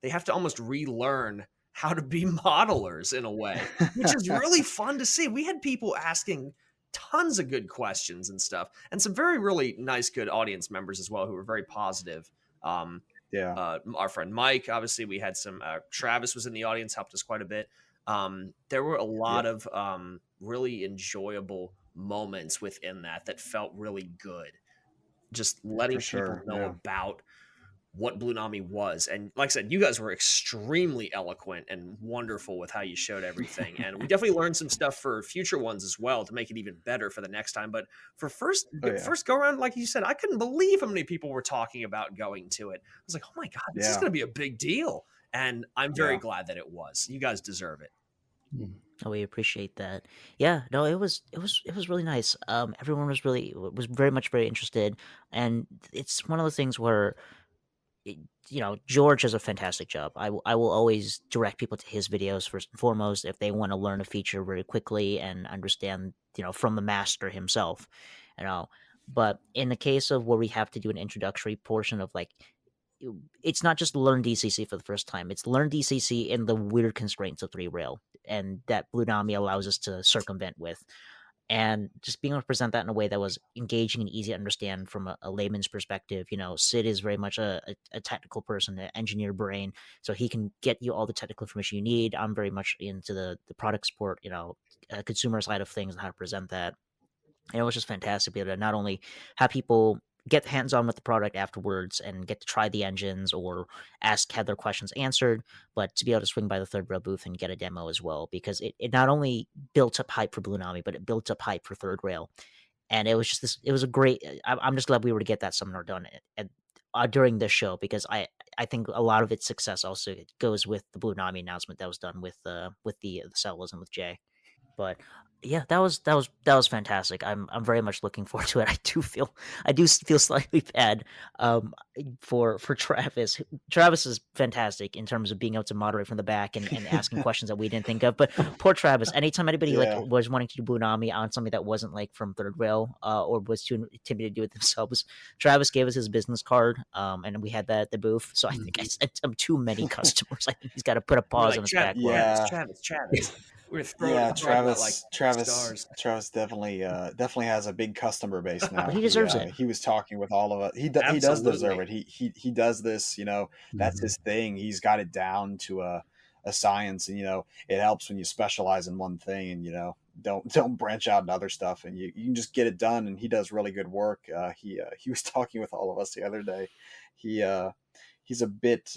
they have to almost relearn how to be modelers in a way, which is really fun to see. We had people asking tons of good questions and stuff, and some very, really nice, good audience members as well, who were very positive. Our friend Mike, obviously, we had some, Travis was in the audience, helped us quite a bit. There were a lot of really enjoyable moments within that felt really good. Just letting people know about what Blue Nami was. And like I said, you guys were extremely eloquent and wonderful with how you showed everything. And we definitely learned some stuff for future ones as well to make it even better for the next time. But for first go around, like you said, I couldn't believe how many people were talking about going to it. I was like, oh my God, this is going to be a big deal. And I'm very glad that it was. You guys deserve it. Oh, we appreciate that. Yeah, no, it was really nice. Everyone was very interested, and it's one of those things where, George does a fantastic job. I will always direct people to his videos first and foremost if they want to learn a feature very quickly and understand, from the master himself, But in the case of where we have to do an introductory portion of it's not just learn DCC for the first time. It's learn DCC in the weird constraints of 3-rail, and that Blue Nami allows us to circumvent with. And just being able to present that in a way that was engaging and easy to understand from a layman's perspective. Sid is very much a technical person, an engineer brain, so he can get you all the technical information you need. I'm very much into the product support, consumer side of things and how to present that. And it was just fantastic to be able to not only have people get hands-on with the product afterwards and get to try the engines or have their questions answered, but to be able to swing by the Third Rail booth and get a demo as well, because it not only built up hype for Blue Nami, but it built up hype for Third Rail. And it was just it was a great, I'm just glad we were to get that seminar done during this show, because I think a lot of its success also goes with the Blue Nami announcement that was done with the Cellas and with Jay. But yeah, that was fantastic. I'm very much looking forward to it. I do feel slightly bad for Travis. Travis is fantastic in terms of being able to moderate from the back and asking questions that we didn't think of. But poor Travis. Anytime anybody was wanting to do Blue Nami on something that wasn't from Third Rail or was too intimidated to do it themselves, Travis gave us his business card, and we had that at the booth. So I think I sent him too many customers. I think he's got to put a pause on his back. Travis. We're throwing Travis definitely has a big customer base now. He deserves it. He was talking with all of us. He does deserve it. He does this. That's his thing. He's got it down to a science, and it helps when you specialize in one thing and don't branch out into other stuff, and you can just get it done. And he does really good work. He was talking with all of us the other day. He's a bit.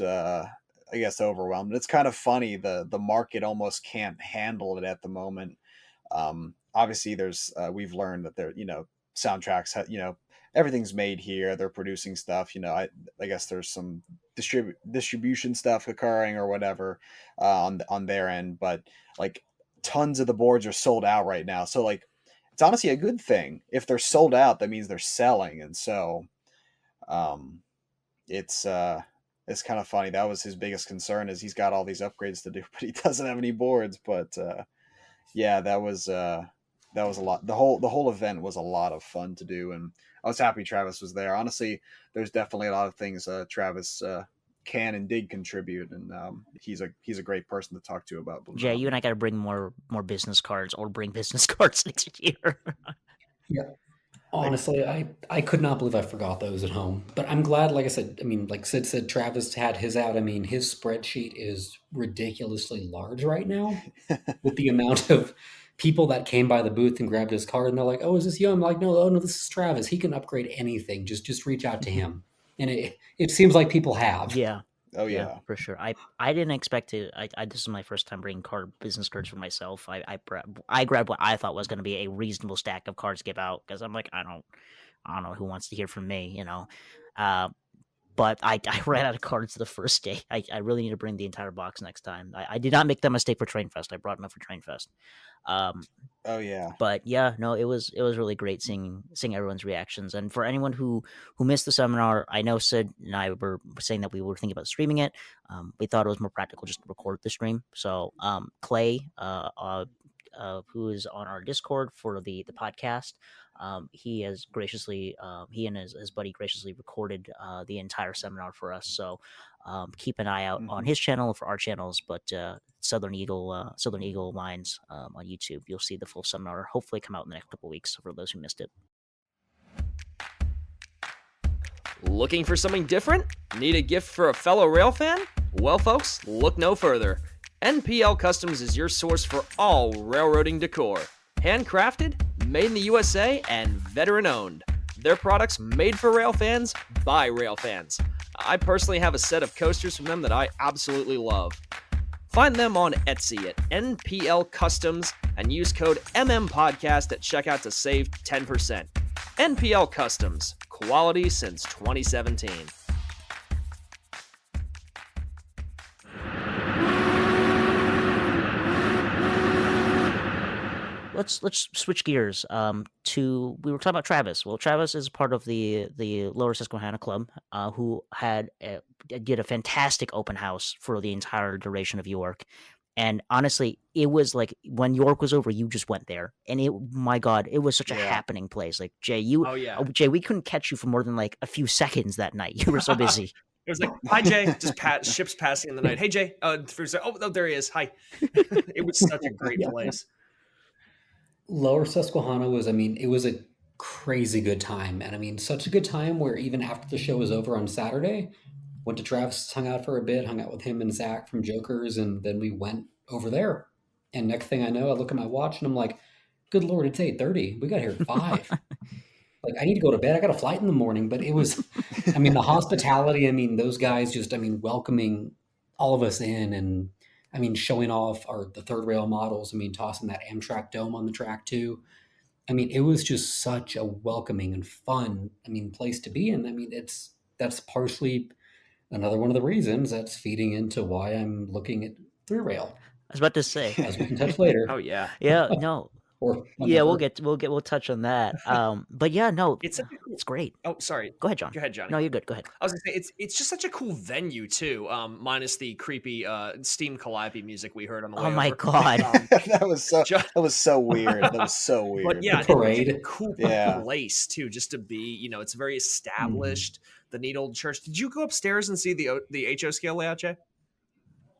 I guess overwhelmed. It's kind of funny. The market almost can't handle it at the moment. Obviously there's we've learned that there, soundtracks, everything's made here. They're producing stuff, I guess there's some distribution stuff occurring or whatever on their end, but tons of the boards are sold out right now. So it's honestly a good thing. If they're sold out, that means they're selling. And so it's kind of funny. That was his biggest concern, is he's got all these upgrades to do, but he doesn't have any boards. But that was a lot. The whole event was a lot of fun to do, and I was happy Travis was there. Honestly, there's definitely a lot of things Travis can and did contribute, and he's a great person to talk to about Blue Jay, Nami. you and I got to bring more business cards, or bring business cards next year. Yeah. Honestly, I could not believe I forgot those at home. But I'm glad, like I said, like Sid said, Travis had his out. His spreadsheet is ridiculously large right now with the amount of people that came by the booth and grabbed his card, and they're like, "Oh, is this you?" I'm like, "No, this is Travis. He can upgrade anything. Just reach out to him." And it seems like people have. Yeah. Oh yeah, for sure. I didn't expect to. This is my first time bringing business cards for myself. I grabbed what I thought was going to be a reasonable stack of cards to give out, because I'm like, I don't know who wants to hear from me, But I ran out of cards the first day. I really need to bring the entire box next time. I did not make that mistake for Train Fest. I brought them up for Train Fest. Oh yeah. But yeah, no, it was really great seeing everyone's reactions. And for anyone who missed the seminar, I know Sid and I were saying that we were thinking about streaming it. We thought it was more practical just to record the stream. So Clay, who is on our Discord for the podcast, he has graciously, he and his buddy graciously recorded the entire seminar for us. So keep an eye out on his channel, for our channels, but Southern Eagle Lines on YouTube. You'll see the full seminar hopefully come out in the next couple of weeks for those who missed it. Looking for something different? Need a gift for a fellow rail fan? Well, folks, look no further. NPL Customs is your source for all railroading decor. Handcrafted, made in the USA, and veteran-owned. Their products made for rail fans by rail fans. I personally have a set of coasters from them that I absolutely love. Find them on Etsy at NPL Customs and use code MMPodcast at checkout to save 10%. NPL Customs, quality since 2017. Let's switch gears to we were talking about Travis. Well, Travis is part of the Lower Susquehanna Club, who did a fantastic open house for the entire duration of York. And honestly, it was like when York was over, you just went there, and my God, it was such a happening place. Like Jay, Jay, we couldn't catch you for more than like a few seconds that night. You were so busy. It was like, hi, Jay. Just ships passing in the night. Hey, Jay. There he is. Hi. It was such a great place. Lower Susquehanna was, it was a crazy good time. And such a good time where even after the show was over on Saturday, went to Travis, hung out for a bit, hung out with him and Zach from Jokers, and then we went over there. And next thing I know, I look at my watch and I'm like, good Lord, it's 8:30. We got here at 5. Like, I need to go to bed. I got a flight in the morning. But it was, the hospitality, those guys just, welcoming all of us in and, showing off the third rail models. Tossing that Amtrak dome on the track too. It was just such a welcoming and fun, place to be in. That's partially another one of the reasons that's feeding into why I'm looking at three rail. I was about to say, as we can touch later. Oh yeah. Yeah. No. Or yeah, we'll touch on that. But yeah, no, it's great. Oh, sorry. Go ahead, John. Go ahead, Johnny. No, you're good. Go ahead. I was gonna say it's just such a cool venue too. Minus the creepy steam calliope music we heard on the way. Oh my over. God, that was so weird. That was so weird. But yeah, the parade. It's a cool place too, just to be. It's very established. The neat old church. Did you go upstairs and see the HO scale layout, Jay?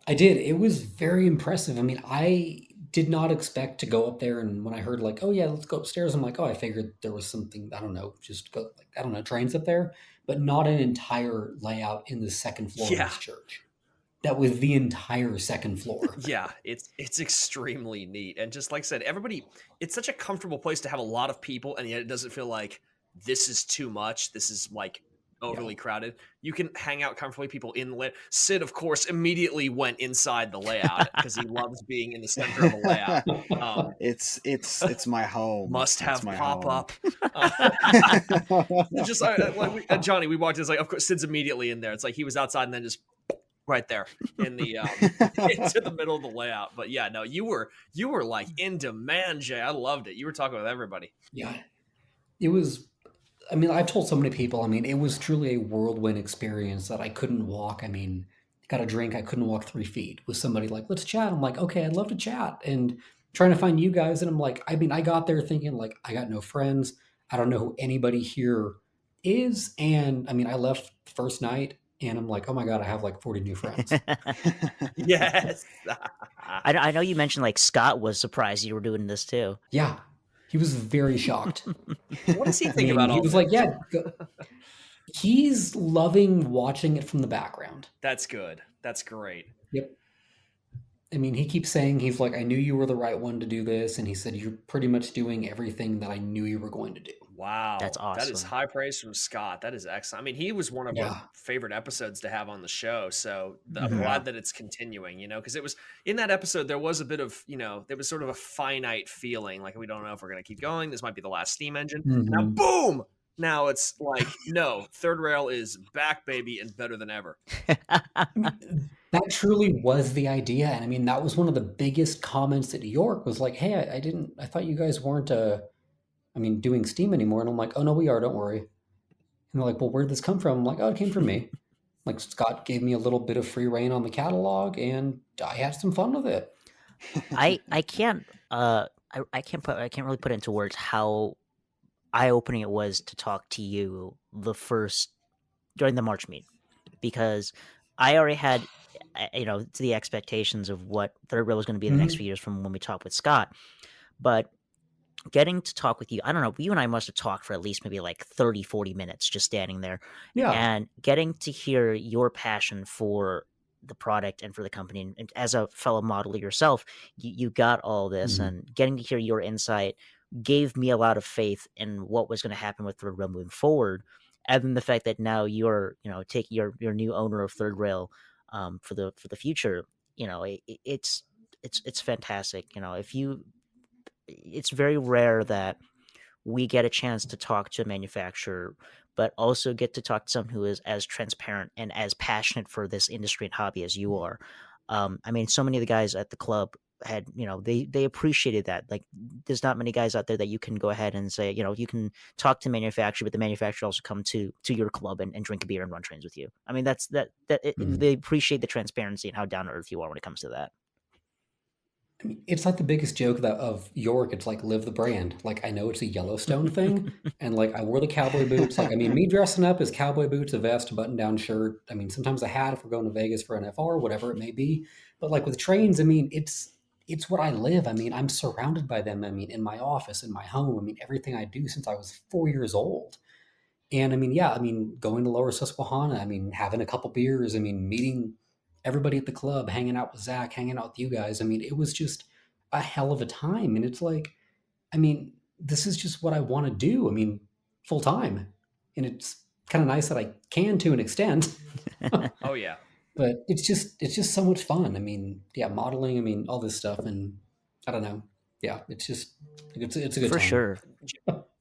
I did. It was very impressive. I did not expect to go up there, and when I heard like, oh yeah, let's go upstairs, I'm like, oh, I figured there was something, I don't know, just go trains up there, but not an entire layout in the second floor of this church. That was the entire second floor. Yeah, it's extremely neat, and just like I said, everybody, it's such a comfortable place to have a lot of people, and yet it doesn't feel like this is too much. This is like overly crowded. You can hang out comfortably. People in the Sid, of course, immediately went inside the layout because he loves being in the center of the layout. It's my home. Must have pop up. Just Johnny, we walked in. It's like, of course, Sid's immediately in there. It's like he was outside and then just right there in the into the middle of the layout. But yeah, no, you were like in demand, Jay. I loved it. You were talking with everybody. Yeah, it was. I've told so many people, it was truly a whirlwind experience that I couldn't walk. Got a drink, I couldn't walk 3 feet. With somebody like, let's chat. I'm like, okay, I'd love to chat. And trying to find you guys. And I'm like, I got there thinking like, I got no friends. I don't know who anybody here is. And I left the first night and I'm like, oh my God, I have like 40 new friends. Yes. I know you mentioned like Scott was surprised you were doing this too. Yeah. He was very shocked. What does he think about all this? He was like, yeah. He's loving watching it from the background. That's good. That's great. Yep. He keeps saying, he's like, I knew you were the right one to do this. And he said, you're pretty much doing everything that I knew you were going to do. Wow. That's awesome. That is high praise from Scott. That is excellent. He was one of our favorite episodes to have on the show. So I'm glad that it's continuing, because it was in that episode, there was a bit of, there was sort of a finite feeling like, we don't know if we're going to keep going. This might be the last steam engine. Now, boom. Now it's like, no, third rail is back, baby, and better than ever. That truly was the idea. And that was one of the biggest comments at York was like, hey, I thought you guys weren't, doing steam anymore. And I'm like, oh no, we are, don't worry. And they're like, well, where'd this come from? I'm like, oh, it came from me. Like Scott gave me a little bit of free reign on the catalog and I had some fun with it. I can't really put into words how eye-opening it was to talk to you during the March meet, because I already had, to the expectations of what third rail was going to be in the next few years from when we talked with Scott, but getting to talk with you, I don't know, you and I must have talked for at least maybe like 30, 40 minutes just standing there. Yeah. And getting to hear your passion for the product and for the company. And as a fellow modeler yourself, you got all this, and getting to hear your insight gave me a lot of faith in what was going to happen with third rail moving forward. and then the fact that now you're taking your new owner of Third Rail for the future, it's fantastic. It's very rare that we get a chance to talk to a manufacturer, but also get to talk to someone who is as transparent and as passionate for this industry and hobby as you are. I mean, so many of the guys at the club had, they appreciated that. Like, there's not many guys out there that you can go ahead and say, you can talk to manufacturer, but the manufacturer also come to your club and drink a beer and run trains with you. I mean, they appreciate the transparency and how down to earth you are when it comes to that. I mean, it's like the biggest joke of York. It's like, live the brand. Like, I know it's a Yellowstone thing, and like I wore the cowboy boots. Like, I mean, me dressing up as cowboy boots, a vest, a button-down shirt. I mean, sometimes a hat if we're going to Vegas for an FR, whatever it may be. But like with trains, I mean, it's what I live. I mean, I'm surrounded by them. I mean, in my office, in my home. I mean, everything I do since I was 4 years old. And I mean, yeah, I mean, going to Lower Susquehanna. I mean, having a couple beers. I mean, meeting everybody at the club, hanging out with Zach, hanging out with you guys. I mean, it was just a hell of a time. And it's like, I mean, this is just what I want to do. I mean, full time. And it's kind of nice that I can to an extent. Oh yeah. But it's just so much fun. I mean, yeah, modeling, I mean, all this stuff. And I don't know. Yeah, it's a good time. For sure.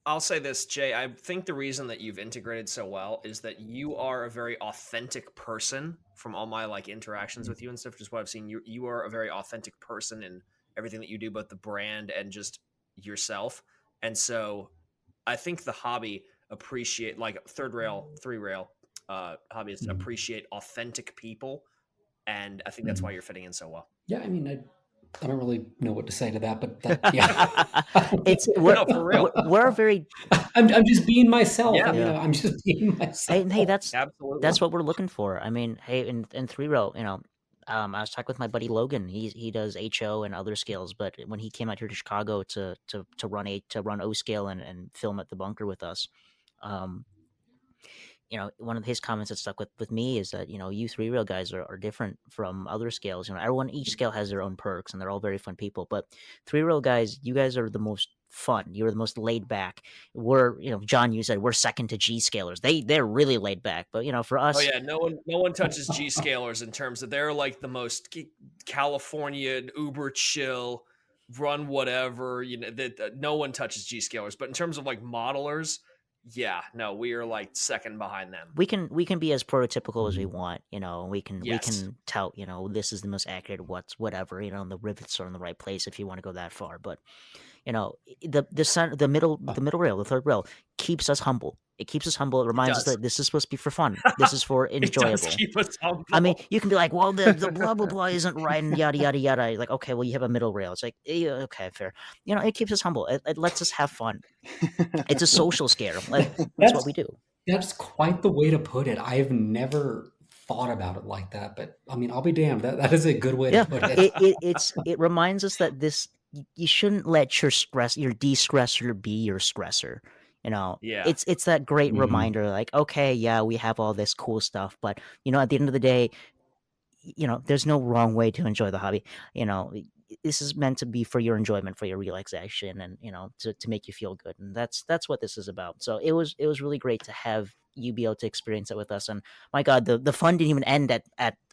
I'll say this, Jay. I think the reason that you've integrated so well is that you are a very authentic person. From all my like interactions with you and stuff, just what I've seen, you are a very authentic person in everything that you do, both the brand and just yourself. And so I think the hobby appreciate, like third rail, three rail hobbyists appreciate authentic people. And I think that's why you're fitting in so well. Yeah, I mean, I don't really know what to say to that, but that, yeah, No, for real. We're very. I'm just being myself. Yeah. I'm just being myself. Hey, that's Absolutely. That's what we're looking for. I mean, hey, in three rail, I was talking with my buddy Logan. He does HO and other scales, but when he came out here to Chicago to run O scale and film at the bunker with us, one of his comments that stuck with me is that, you three rail guys are different from other scales. Each scale has their own perks and they're all very fun people, but three rail guys, you guys are the most fun. You're the most laid back. We're, John, you said we're second to G scalers. They're really laid back, but for us. Oh yeah. No one touches G scalers in terms of they're like the most California uber chill, run whatever, that no one touches G scalers, but in terms of like modelers, yeah, no, we are like second behind them. We can be as prototypical as we want, we can tout, this is the most accurate whatever, the rivets are in the right place if you want to go that far. But the middle rail, the third rail keeps us humble. It keeps us humble. It reminds us that this is supposed to be for fun. This is for enjoyable. It does keep us humble. I mean, you can be like, well, the blah, blah, blah isn't right and yada, yada, yada. Like, okay, well, you have a middle rail. It's like, yeah, okay, fair. It keeps us humble. It lets us have fun. It's a social scare. That's what we do. That's quite the way to put it. I've never thought about it like that, but I mean, I'll be damned. That is a good way to put it. It reminds us that you shouldn't let your de-stressor be your stressor. It's that great reminder, like, okay, yeah, we have all this cool stuff, but at the end of the day, there's no wrong way to enjoy the hobby. This is meant to be for your enjoyment, for your relaxation, and to make you feel good, and that's what this is about. So it was really great to have you be able to experience it with us, and my God, the fun didn't even end at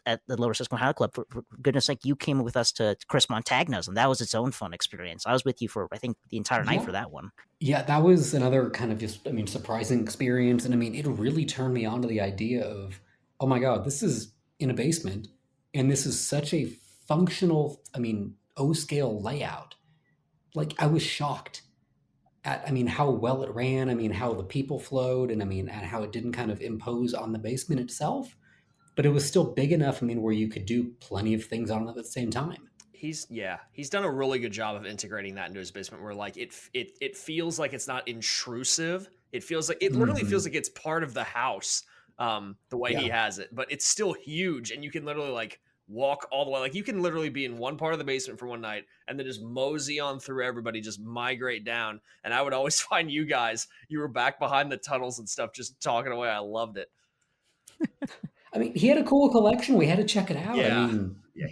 the Lower Susquehanna Club. For goodness sake, you came with us to Chris Montagna's, and that was its own fun experience. I was with you for, I think, the entire night for that one. Yeah, that was another kind of surprising experience. And it really turned me on to the idea of, oh my God, this is in a basement. And this is such a functional, O-scale layout. Like, I was shocked at, how well it ran, how the people flowed, and how it didn't kind of impose on the basement itself. But it was still big enough, where you could do plenty of things on it at the same time. He's done a really good job of integrating that into his basement, where like it feels like it's not intrusive. It feels like, it literally feels like it's part of the house, the way he has it, but it's still huge. And you can literally like walk all the way. Like you can literally be in one part of the basement for one night and then just mosey on through everybody, just migrate down. And I would always find you were back behind the tunnels and stuff, just talking away. I loved it. He had a cool collection. We had to check it out. Yeah.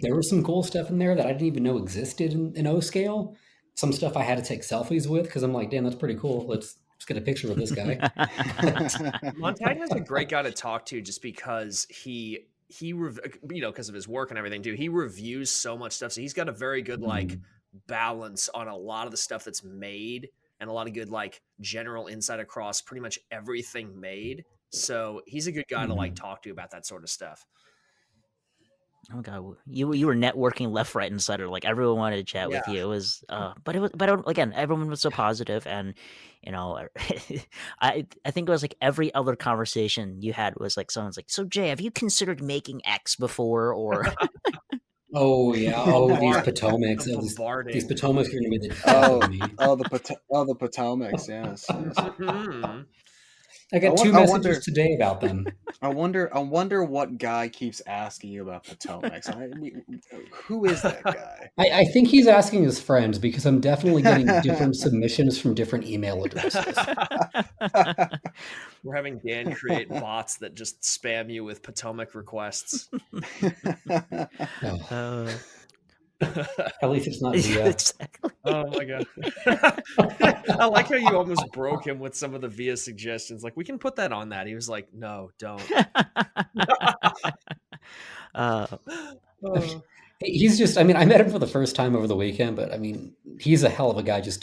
There was some cool stuff in there that I didn't even know existed in O scale. Some stuff I had to take selfies with because I'm like, damn, that's pretty cool. Let's Just get a picture with this guy. Montagna's a great guy to talk to just because because of his work and everything too. He reviews so much stuff, so he's got a very good like balance on a lot of the stuff that's made, and a lot of good like general insight across pretty much everything made. So he's a good guy to like talk to about that sort of stuff. Oh god, you were networking left, right, and center. Like everyone wanted to chat with you. It was, but again, everyone was so positive, and I think it was like every other conversation you had was like someone's like, "So Jay, have you considered making X before?" Or oh yeah, these Potomacs, these Potomacs are going to be the death of me. the Potomacs, yes. I got two messages today about them. I wonder what guy keeps asking you about Potomacs. Who is that guy? I think he's asking his friends because I'm definitely getting different submissions from different email addresses. We're having Dan create bots that just spam you with Potomac requests. At least it's not via. Exactly. Oh my god! I like how you almost broke him with some of the via suggestions. Like, we can put that on that. He was like, "No, don't." He's just. I mean, I met him for the first time over the weekend, but I mean, he's a hell of a guy. Just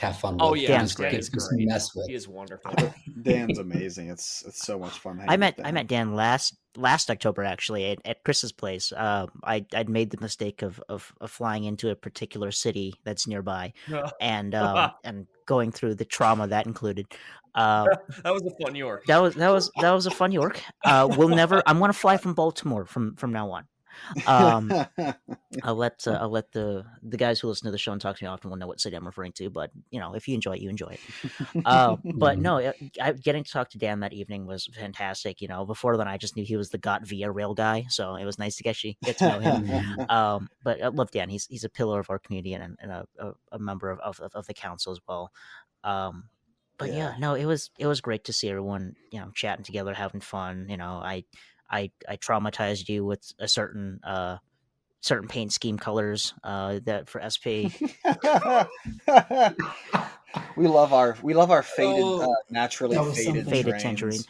have fun with. Oh yeah, Dan's great. Just mess with. He is wonderful. Dan's amazing. It's so much fun. I met Dan last October actually at Chris's place. I'd made the mistake of flying into a particular city that's nearby, and going through the trauma that included. That was a fun York. That was a fun York. I'm going to fly from Baltimore from now on. I'll let the guys who listen to the show and talk to me often will know what city I'm referring to, but if you enjoy it, you enjoy it. But no, getting to talk to Dan that evening was fantastic. Before then I just knew he was the Got Via Rail guy, so it was nice to get to know him. But I love Dan. He's a pillar of our community and a member of the council as well. But it was great to see everyone chatting together, having fun. I traumatized you with a certain paint scheme colors that for SP. we love our faded, naturally faded tangerine.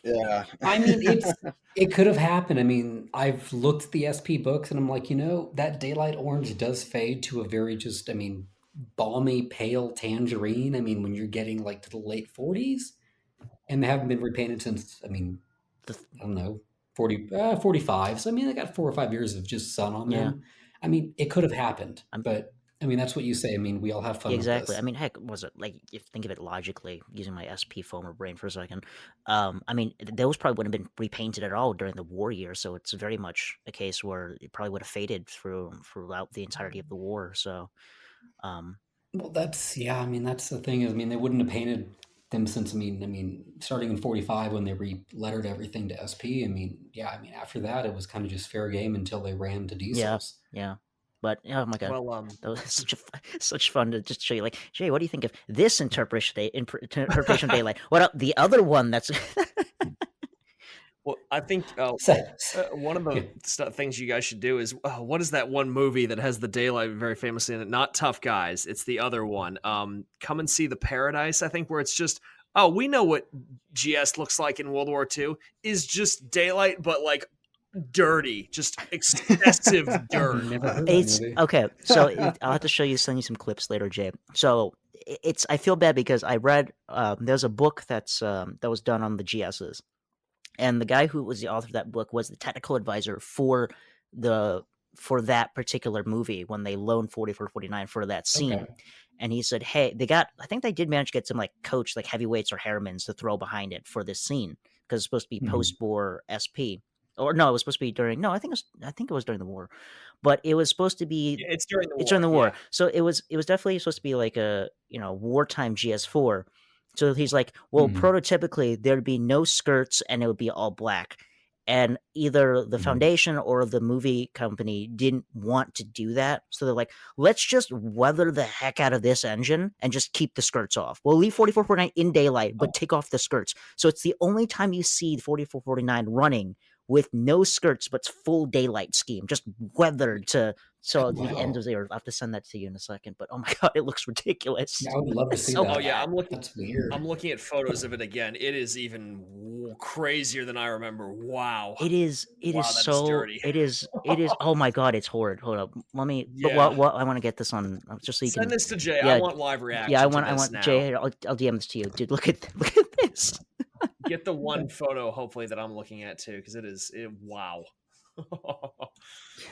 Yeah, I mean it could have happened. I mean, I've looked at the SP books and I'm like, that daylight orange does fade to a very balmy pale tangerine. I mean, when you're getting like to the late 40s, and they haven't been repainted since. I mean. I don't know, 45. So, I mean, they got 4 or 5 years of just sun on them. I mean, it could have happened, but I mean, that's what you say. I mean, we all have fun exactly. with this. I mean, heck, was it like, if you think of it logically, using my SP foamer brain for a second, I mean, those probably wouldn't have been repainted at all during the war year. So it's very much a case where it probably would have faded throughout the entirety of the war. So, well, that's the thing is, I mean, they wouldn't have painted them since, I mean, starting in 45 when they re-lettered everything to SP. I mean, after that, it was kind of just fair game until they ran to diesels. Yeah. But, oh my god, well, that was such fun to just show you, like, Jay, what do you think of this interpretation of daylight? What up, the other one that's... Well, I think one of the things you guys should do is, what is that one movie that has the daylight very famously in it? Not Tough Guys. It's the other one. Come and See the Paradise, I think, where it's just, we know what GS looks like in World War II is just daylight, but like dirty, just excessive dirt. It's okay. So I'll have to send you some clips later, Jay. So I feel bad because I read, there's a book that was done on the GSs. And the guy who was the author of that book was the technical advisor for that particular movie when they loaned 4449 for that scene. Okay. And he said, hey, I think they did manage to get some like coach, like heavyweights or Harrimans to throw behind it for this scene because it's supposed to be post-war SP. Or no, it was supposed to be during. No, I think it was during the war, but it was supposed to be. Yeah, it's during the war. It's during the war, so it was definitely supposed to be like a wartime GS4. So he's like, well, prototypically there'd be no skirts and it would be all black. And either the foundation or the movie company didn't want to do that. So they're like, let's just weather the heck out of this engine and just keep the skirts off. We'll leave 4449 in daylight, but take off the skirts. So it's the only time you see 4449 running with no skirts, but full daylight scheme, just weathered to So the Wow. end of the year, I'll have to send that to you in a second. But oh my god, it looks ridiculous. Yeah, I would love to It's see so that. Oh yeah, bad. That's weird. I'm looking at photos of it again. It is even crazier than I remember. Wow. It is. It Wow, is that is so. dirty. It is. It is. Oh my god, it's horrid. Hold up. Let me. But Yeah. what? I want to get this on just so you Send can. this to Jay. Yeah, I want live reaction. Yeah, I to want. this now. Jay. I'll DM this to you, dude. Look at this. Get the one photo, hopefully, that I'm looking at too, because wow.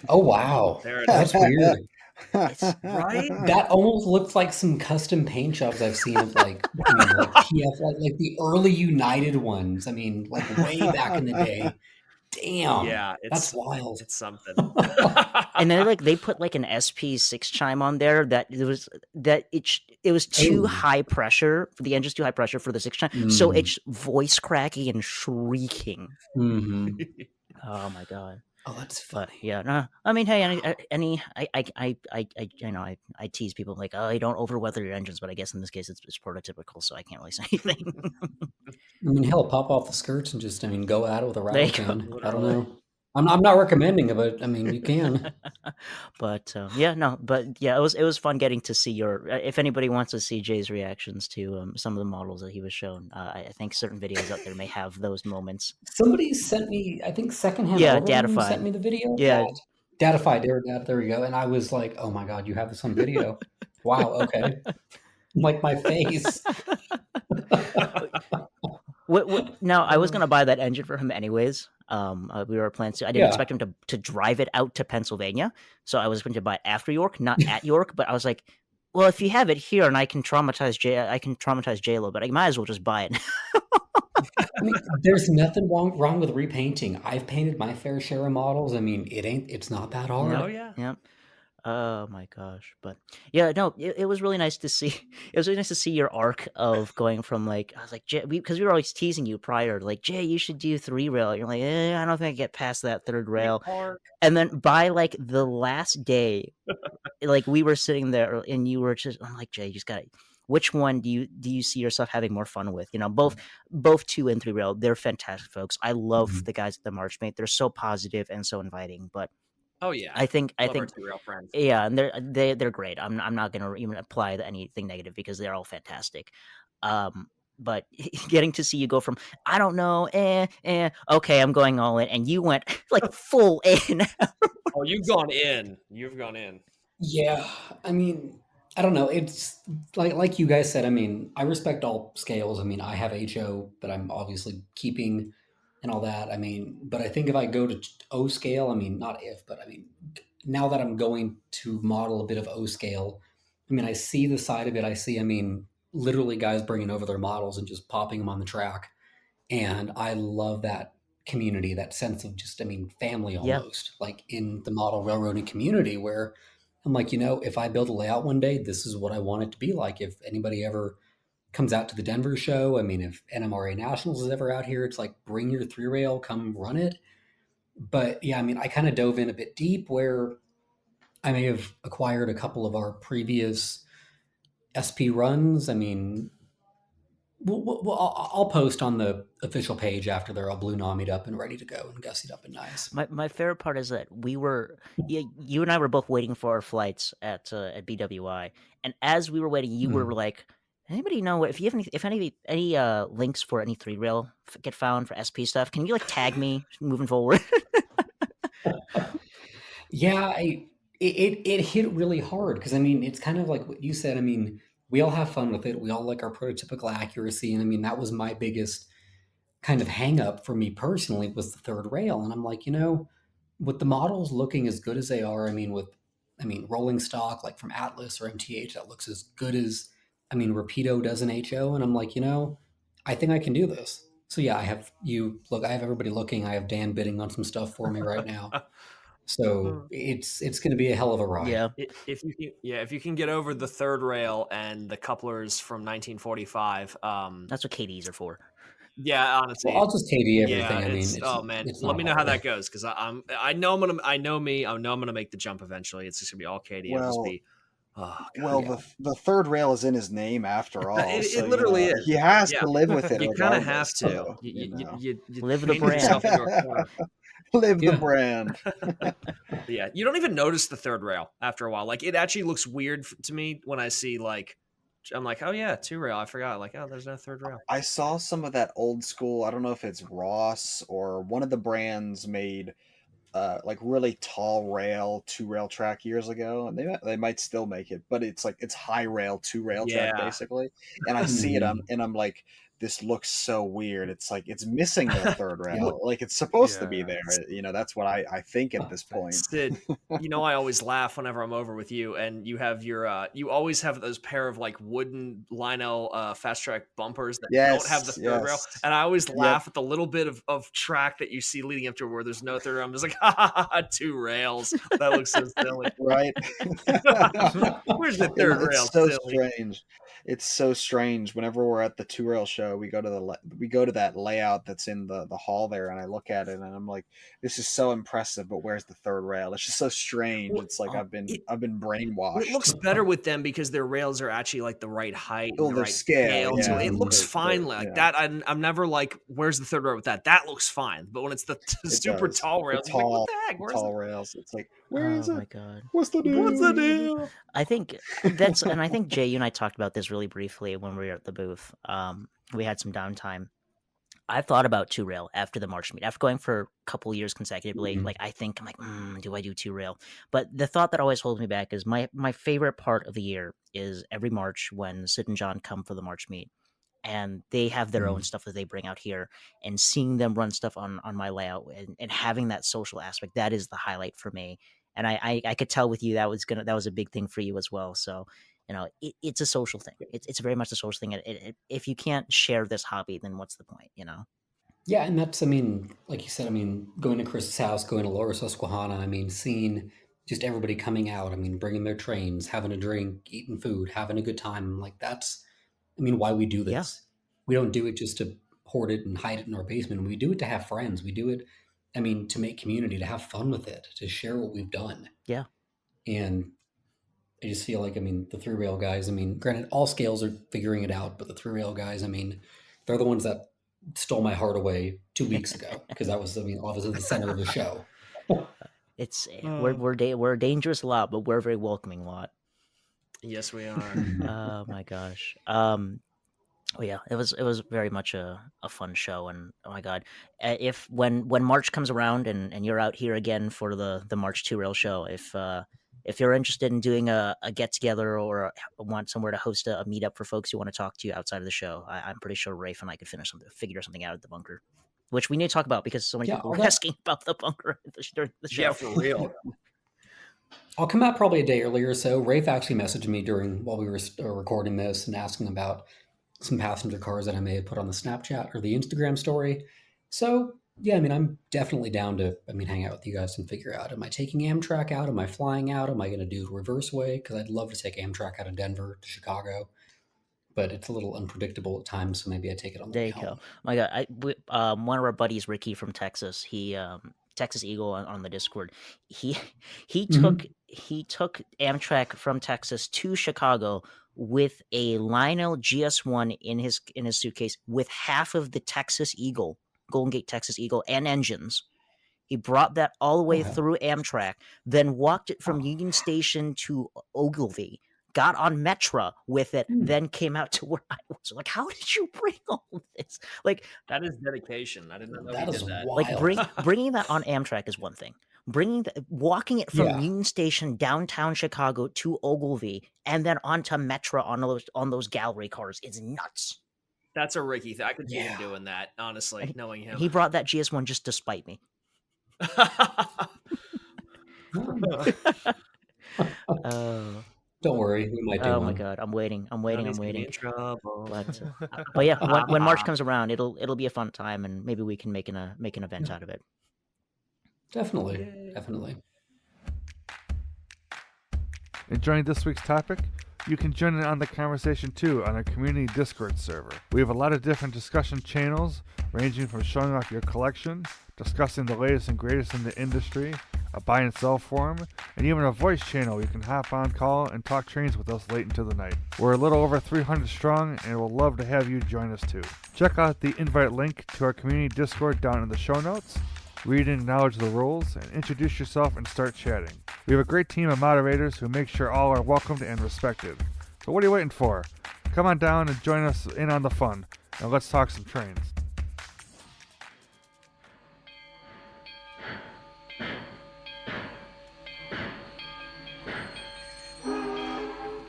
Oh wow, There it that's is. weird. Right? That almost looks like some custom paint jobs I've seen of like PF, like the early United ones. I mean, like way back in the day. Damn. Yeah, that's wild. It's something. And then they put like an SP6 chime on there that it was too Ooh. high pressure for the engine's too high pressure for the 6 chime, so it's voice cracking and shrieking. Mm-hmm. Oh my god. Oh, that's But funny. yeah, no. I mean, hey, I tease people like, oh, you don't overweather your engines, but I guess in this case it's prototypical, so I can't really say anything. I mean, hell, pop off the skirts and just, go at it with a There you rattle can. go. I don't know. I'm not recommending it, but I mean, you can. But it was fun getting to see if anybody wants to see Jay's reactions to some of the models that he was shown. I think certain videos out there may have those moments. Somebody sent me, I think secondhand. Yeah, Overland Datafied. sent me the video. Yeah. Datafied. There we go. And I was like, oh my god, you have this on video. Wow. Okay. Like my face. Now, I was going to buy that engine for him anyways. We were planning to. I didn't expect him to drive it out to Pennsylvania, so I was going to buy it after York, not at York. But I was like, well, if you have it here and I can traumatize Jay a little bit, I might as well just buy it. I mean, there's nothing wrong with repainting. I've painted my fair share of models. I mean, it's not that hard. Oh yeah. Yeah. Oh my gosh. But yeah, no, it was really nice to see. It was really nice to see your arc of going from I was like, Jay, because we were always teasing you prior, like, Jay, you should do 3-rail. You're like, I don't think I get past that 3rd rail. And then by the last day, we were sitting there and you were just, I'm like, Jay, you just got to, which one do you see yourself having more fun with? Both 2 and 3-rail, they're fantastic folks. I love the guys at the Marchmate. They're so positive and so inviting, but Oh yeah. I think our two-rail friends. yeah, and they're great. I'm not gonna even apply anything negative because they're all fantastic. But getting to see you go from I don't know, okay, I'm going all in, and you went full in. Oh, you've gone in. You've gone in. Yeah, I mean, I don't know. It's like you guys said. I mean, I respect all scales. I mean, I have HO that I'm obviously keeping and all that. I mean, but I think if I go to O scale, I mean, not if, but I mean, now that I'm going to model a bit of O scale, I mean, I see the side of it. I see, I mean, literally guys bringing over their models and just popping them on the track. And I love that community, that sense of just, I mean, family almost, like in the model railroading community where I'm like, if I build a layout one day, this is what I want it to be like. If anybody ever comes out to the Denver show, I mean, if NMRA Nationals is ever out here, it's like, bring your 3-rail, come run it. But yeah, I mean, I kind of dove in a bit deep where I may have acquired a couple of our previous SP runs. I mean, I'll post on the official page after they're all blue nomied up and ready to go and gussied up and nice. My favorite part is that you and I were both waiting for our flights at BWI, and as we were waiting, you were like, anybody know if you have any links for any 3-rail get found for SP stuff? Can you tag me moving forward? Yeah, it hit really hard because I mean, it's kind of like what you said. I mean, we all have fun with it. We all like our prototypical accuracy. And I mean, that was my biggest kind of hang up for me personally was the 3rd rail. And I'm like, with the models looking as good as they are, I mean, rolling stock, like from Atlas or MTH, that looks as good as, Rapido does in HO. And I'm like, I think I can do this. So yeah, I have everybody looking. I have Dan bidding on some stuff for me right now. So it's going to be a hell of a ride. Yeah. If you can get over the 3rd rail and the couplers from 1945, that's what KDs are for. Yeah, honestly, well, I'll just KD everything. Yeah, I mean, man, let me know how that goes because I know I'm gonna make the jump eventually. It's just gonna be all KD. Well, It'll just be, the 3rd rail is in his name after all. It literally is. He has to live with it. You kind of have to. You live the brand. Yourself into a corner. Live the Yeah. brand. Yeah, you don't even notice the third rail after a while. Like it actually looks weird to me when I see like, I'm like, oh yeah, 2-rail. I forgot. Like, oh, there's no third rail. I saw some of that old school. I don't know if it's Ross or one of the brands made like really tall rail 2-rail track years ago, and they might still make it, but it's like it's high rail 2-rail track Yeah. basically. And I see it, Mhm. and I'm like, this looks so weird. It's like it's missing the third Yeah. rail. Like it's supposed to be Yeah. there. You know, that's what I think at this point. Sid, you know, I always laugh whenever I'm over with you, and you have your, you always have those pair of like wooden Lionel fast track bumpers that don't have the Yes, third rail, yes. and I always Yep. laugh at the little bit of track that you see leading up to where there's no third rail. I'm just like, ha ha ha, 2 rails. That looks so silly. Right? Where's the third rail? It's so Silly. strange. It's so strange. Whenever we're at the 2-rail show, we go to that layout that's in the hall there, and I look at it, and I'm like, this is so impressive, but where's the third rail? It's just so strange. Well, It's like I've been Well, brainwashed. it looks better with them because their rails are actually like the right height Oh, and the their right scale, So yeah. it looks They're- fine like yeah. that. I'm never like, where's the third rail with that? That looks fine. But when it's the It super does. tall The rails, I'm like, what the heck? the Where's tall rails. It's like, where is Oh it? my god. What's the deal? What's the deal? I think that's, and I think Jay, you and I talked about this really briefly when we were at the booth. We had some downtime. I thought about 2-rail after the March meet. After going for a couple years consecutively, Mhm. like I'm like, do I do 2-rail? But the thought that always holds me back is my favorite part of the year is every March when Sid and John come for the March meet, and they have their own stuff that they bring out here, and seeing them run stuff on my layout and having that social aspect, that is the highlight for me. And I could tell with you that was a big thing for you as well. So it's a social thing. It's very much a social thing. If you can't share this hobby, then what's the point? Yeah, and that's, I mean, like you said, I mean, going to Chris's house, going to Lower Susquehanna, I mean, seeing just everybody coming out, I mean, bringing their trains, having a drink, eating food, having a good time. Like that's, I mean, why we do this. Yeah. We don't do it just to hoard it and hide it in our basement. We do it to have friends. We do it, I mean, to make community, to have fun with it, to share what we've done. Yeah. And I just feel like, I mean, the 3-rail guys, I mean, granted, all scales are figuring it out, but the 3-rail guys, I mean, they're the ones that stole my heart away 2 weeks ago because that was, I mean, obviously the center of the show. It's we're a dangerous lot, but we're a very welcoming lot. Yes, we are. Oh my gosh. Yeah, it was very much a fun show, and oh my god, if when March comes around and you're out here again for the March 2-rail show, if you're interested in doing a get together or want somewhere to host a meetup for folks you want to talk to outside of the show, I'm pretty sure Rafe and I could figure something out at the bunker, which we need to talk about because so many Yeah, people all were that- asking about the bunker during the show. Yeah, for real. I'll come out probably a day earlier or so. Rafe actually messaged me while we were recording this and asking about some passenger cars that I may have put on the Snapchat or the Instagram story. So yeah, I mean, I'm definitely down to, I mean, hang out with you guys and figure out, am I taking Amtrak out? Am I flying out? Am I going to do reverse way? Because I'd love to take Amtrak out of Denver to Chicago, but it's a little unpredictable at times. So maybe I take it on the There way you go. home. My God, one of our buddies, Ricky from Texas, he Texas Eagle on the Discord. He Mhm. took Amtrak from Texas to Chicago with a Lionel GS1 in his suitcase with half of the Texas Eagle, Golden Gate Texas Eagle, and engines. He brought that all the way Wow. through Amtrak, then walked it from Union Station to Ogilvy, got on Metra with it, then came out to where I was. Like, how did you bring all of this? Like, That is dedication. I did not know That he is did that. wild. like bringing that on Amtrak is one thing. Walking it from Yeah. Union Station downtown Chicago to Ogilvy and then onto Metra on those gallery cars is nuts. That's a Ricky thing. I could see him Yeah. doing that, honestly, knowing him. And he brought that GS1 just to spite me. Don't worry, we might do Oh one. my God, I'm waiting. Now he's gonna be in trouble. But yeah, when March comes around, it'll be a fun time, and maybe we can make an event out of it. Definitely, definitely. Enjoying this week's topic? You can join in on the conversation too on our community Discord server. We have a lot of different discussion channels, ranging from showing off your collection, discussing the latest and greatest in the industry, a buy and sell forum, and even a voice channel you can hop on call and talk trains with us late into the night. We're a little over 300 strong and we'll love to have you join us too. Check out the invite link to our community Discord down in the show notes. read and acknowledge the rules, and introduce yourself and start chatting. We have a great team of moderators who make sure all are welcomed and respected. So what are you waiting for? Come on down and join us in on the fun, and let's talk some trains.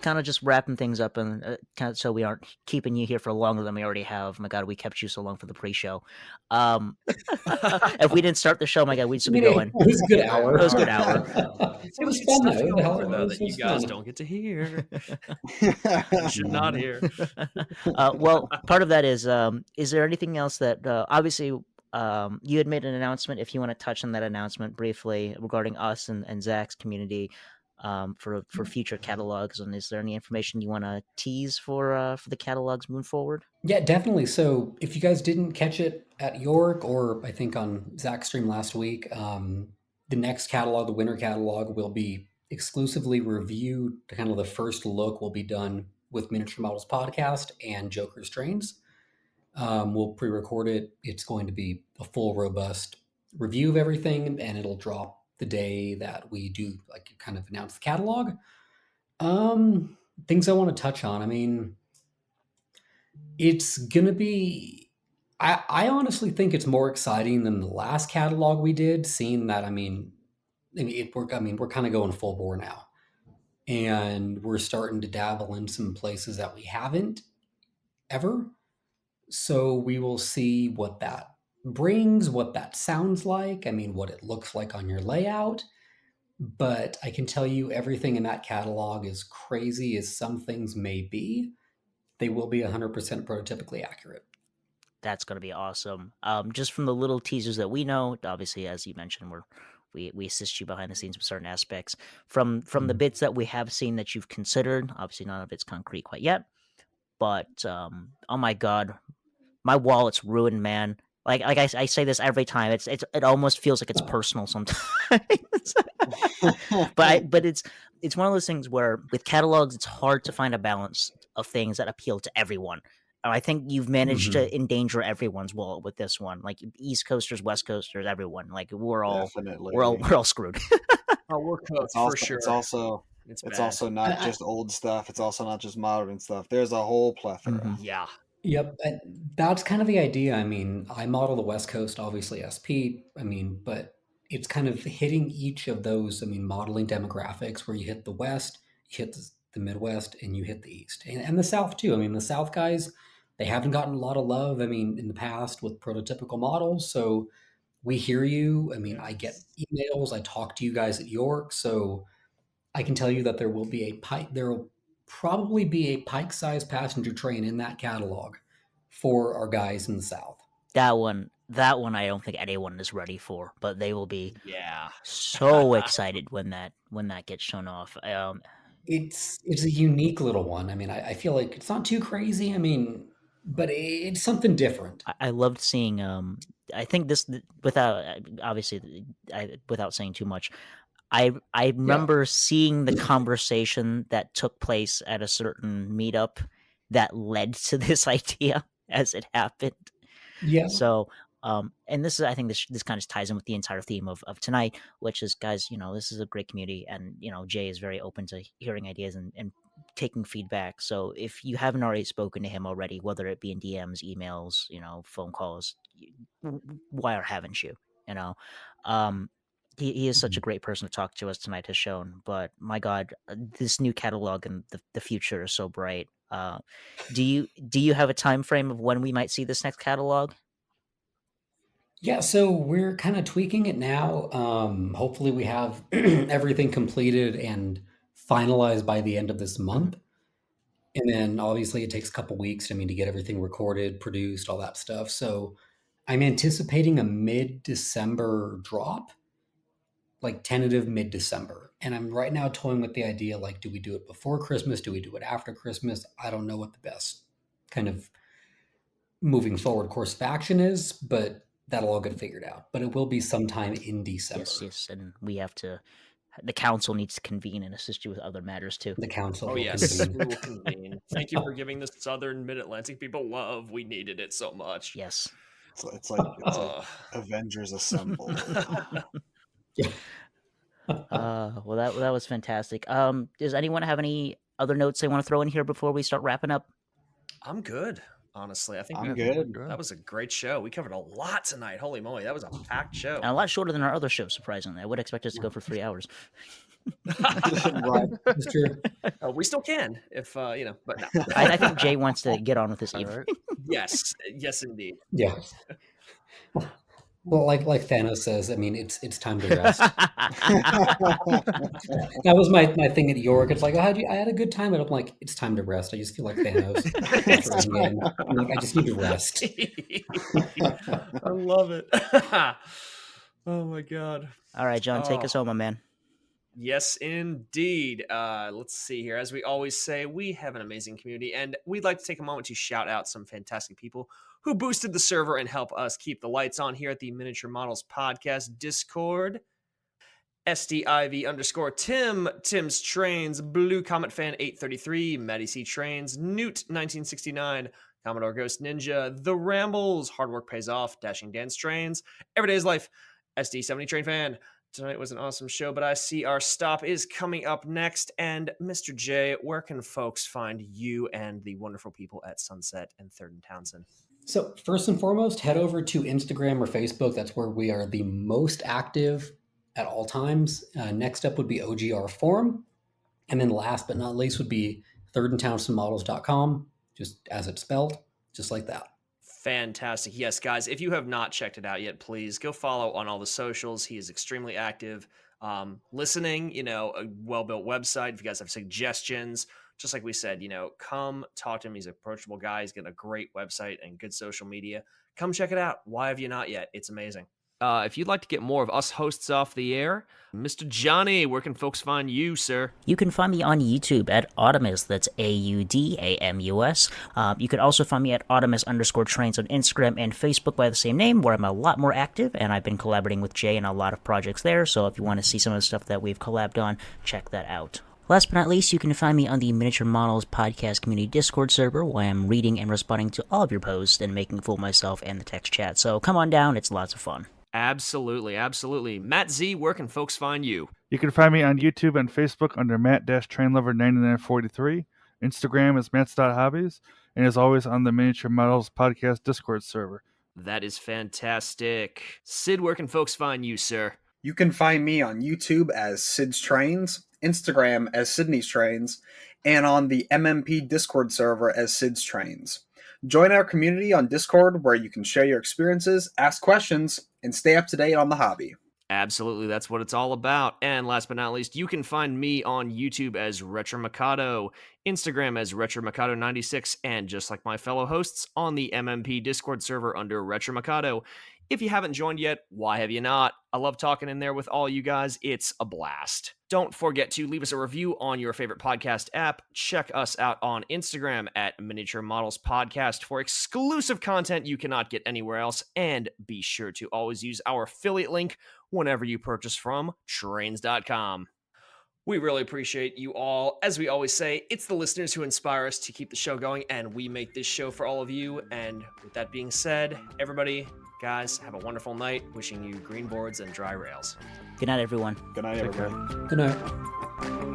Kind of just wrapping things up, and kind of so we aren't keeping you here for longer than we already have. My God, we kept you so long for the pre-show. If we didn't start the show, my God, we'd still be going. It was a good hour. It was a good hour. It was fun Stuff though. The hell, though, it that was you guys fun. don't get to hear. You should not hear. Well, part of that is there anything else that obviously you had made an announcement? If you want to touch on that announcement briefly regarding us and Zach's community for future catalogs, and is there any information you want to tease for the catalogs moving forward? Yeah, definitely. So if you guys didn't catch it at York, or I think on Zach's stream last week, the next catalog, the winter catalog, will be exclusively reviewed. Kind of the first look will be done with Miniature Models Podcast and Joker's Trains. We'll pre-record it. It's going to be a full, robust review of everything, and it'll drop the day that we do, like, kind of announce the catalog. Things I want to touch on. I mean, it's gonna be. I honestly think it's more exciting than the last catalog we did. Seeing that, we're kind of going full bore now, and we're starting to dabble in some places that we haven't ever. So we will see what that brings, what that sounds like. I mean, what it looks like on your layout. But I can tell you, everything in that catalog, as crazy as some things may be, they will be 100% prototypically accurate. That's going to be awesome. Just from the little teasers that we know, obviously, as you mentioned, we assist you behind the scenes with certain aspects. From the bits that we have seen that you've considered, obviously none of it's concrete quite yet. But oh my God, my wallet's ruined, man. Like I say this every time. It almost feels like it's personal sometimes. but it's one of those things where with catalogs, it's hard to find a balance of things that appeal to everyone. I think you've managed to endanger everyone's wallet with this one. Like East Coasters, West Coasters, everyone. Like we're all screwed. Oh, we're cooked for sure. It's also not just old stuff. It's also not just modern stuff. There's a whole plethora. Yeah. Yep, that's kind of the idea. I mean, I model the West Coast, obviously SP. But it's kind of hitting each of those. Modeling demographics where you hit the West, you hit the Midwest, and you hit the East, and the South too. The South guys, they haven't gotten a lot of love. In the past with prototypical models. So we hear you. I get emails. I talk to you guys at York. So I can tell you that there will probably be a Pike-sized passenger train in that catalog for our guys in the South. That one I don't think anyone is ready for, but they will be Yeah. so excited when that gets shown off. It's a unique little one. I feel like it's not too crazy. But it's something different. I loved seeing. I think this without saying too much. I remember seeing the conversation that took place at a certain meetup that led to this idea as it happened. Yeah. So, and this is, I think this kind of ties in with the entire theme of tonight, which is, guys, this is a great community, and Jay is very open to hearing ideas and taking feedback. So if you haven't already spoken to him already, whether it be in DMs, emails, phone calls, why haven't you? He is such a great person to talk to, as tonight has shown. But my God, this new catalog and the future is so bright. Do you have a time frame of when we might see this next catalog? Yeah, so we're kind of tweaking it now. Hopefully we have everything completed and finalized by the end of this month. And then obviously it takes a couple weeks, to get everything recorded, produced, all that stuff. So I'm anticipating a mid-December drop, like tentative mid-December. And I'm right now toying with the idea, like, do we do it before Christmas? Do we do it after Christmas? I don't know what the best kind of moving forward course of action is, but that'll all get figured out. But it will be sometime in December. Yes. And the council needs to convene and assist you with other matters too. The council. Oh, yes. We will convene. Thank you for giving the Southern Mid-Atlantic people love. We needed it so much. Yes. It's like Avengers Assemble. Well, that was fantastic. Does anyone have any other notes they want to throw in here before we start wrapping up? I'm good. Honestly, I think I'm good. that was a great show. We covered a lot tonight. Holy moly, that was a packed show. And a lot shorter than our other shows, surprisingly. I would expect us to go for 3 hours. Right, that's true. We still can, if but no. I think Jay wants to get on with this evening. Right. Yes, indeed. Yeah. Well, like Thanos says, I mean, it's time to rest. That was my thing at York. It's like I had a good time, and I'm like, it's time to rest. I just feel like Thanos. I'm like, I just need to rest. I love it. Oh my god. All right, John, take us home, my man. Yes, indeed. Let's see here. As we always say, we have an amazing community, and we'd like to take a moment to shout out some fantastic people who boosted the server and help us keep the lights on here at the Miniature Models Podcast Discord. SDIV_Tim, Tim's Trains, Blue Comet Fan 833, Maddie C Trains, Newt 1969, Commodore Ghost Ninja, The Rambles, Hard Work Pays Off, Dashing Dance Trains, Everyday's Life, SD70 Train Fan. Tonight was an awesome show, but I see our stop is coming up next. And Mr. J, where can folks find you and the wonderful people at Sunset and 3rd and Townsend? So first and foremost, head over to Instagram or Facebook. That's where we are the most active at all times. Next up would be OGR Forum. And then last but not least would be thirdandtownsendmodels.com, just as it's spelled, just like that. Fantastic. Yes, guys, if you have not checked it out yet, please go follow on all the socials. He is extremely active. Listening, a well-built website. If you guys have suggestions, just like we said, come talk to him. He's an approachable guy. He's got a great website and good social media. Come check it out. Why have you not yet? It's amazing. If you'd like to get more of us hosts off the air, Mr. Johnny, where can folks find you, sir? You can find me on YouTube at Audamus. That's AUDAMUS. You can also find me at Audamus_trains on Instagram and Facebook by the same name, where I'm a lot more active, and I've been collaborating with Jay in a lot of projects there. So if you want to see some of the stuff that we've collabed on, check that out. Last but not least, you can find me on the Miniature Models Podcast Community Discord server, where I'm reading and responding to all of your posts and making a fool of myself and the text chat. So come on down, it's lots of fun. Absolutely. Matt Z, where can folks find you? You can find me on YouTube and Facebook under Matt-Trainlover9943. Instagram is Matts.hobbies, and as always on the Miniature Models Podcast Discord server. That is fantastic. Sid, where can folks find you, sir? You can find me on YouTube as Sid's Trains, Instagram as Sydney's Trains, and on the MMP Discord server as Sid's Trains. Join our community on Discord where you can share your experiences, ask questions, and stay up to date on the hobby. Absolutely, that's what it's all about. And last but not least, you can find me on YouTube as RetroMikado, Instagram as RetroMikado96, and just like my fellow hosts, on the MMP Discord server under RetroMikado. If you haven't joined yet, why have you not? I love talking in there with all you guys. It's a blast. Don't forget to leave us a review on your favorite podcast app. Check us out on Instagram at Miniature Models Podcast for exclusive content you cannot get anywhere else. And be sure to always use our affiliate link whenever you purchase from trains.com. We really appreciate you all. As we always say, it's the listeners who inspire us to keep the show going, and we make this show for all of you. And with that being said, everybody, guys, have a wonderful night. Wishing you green boards and dry rails. Good night, everyone. Good night, everybody. Good night.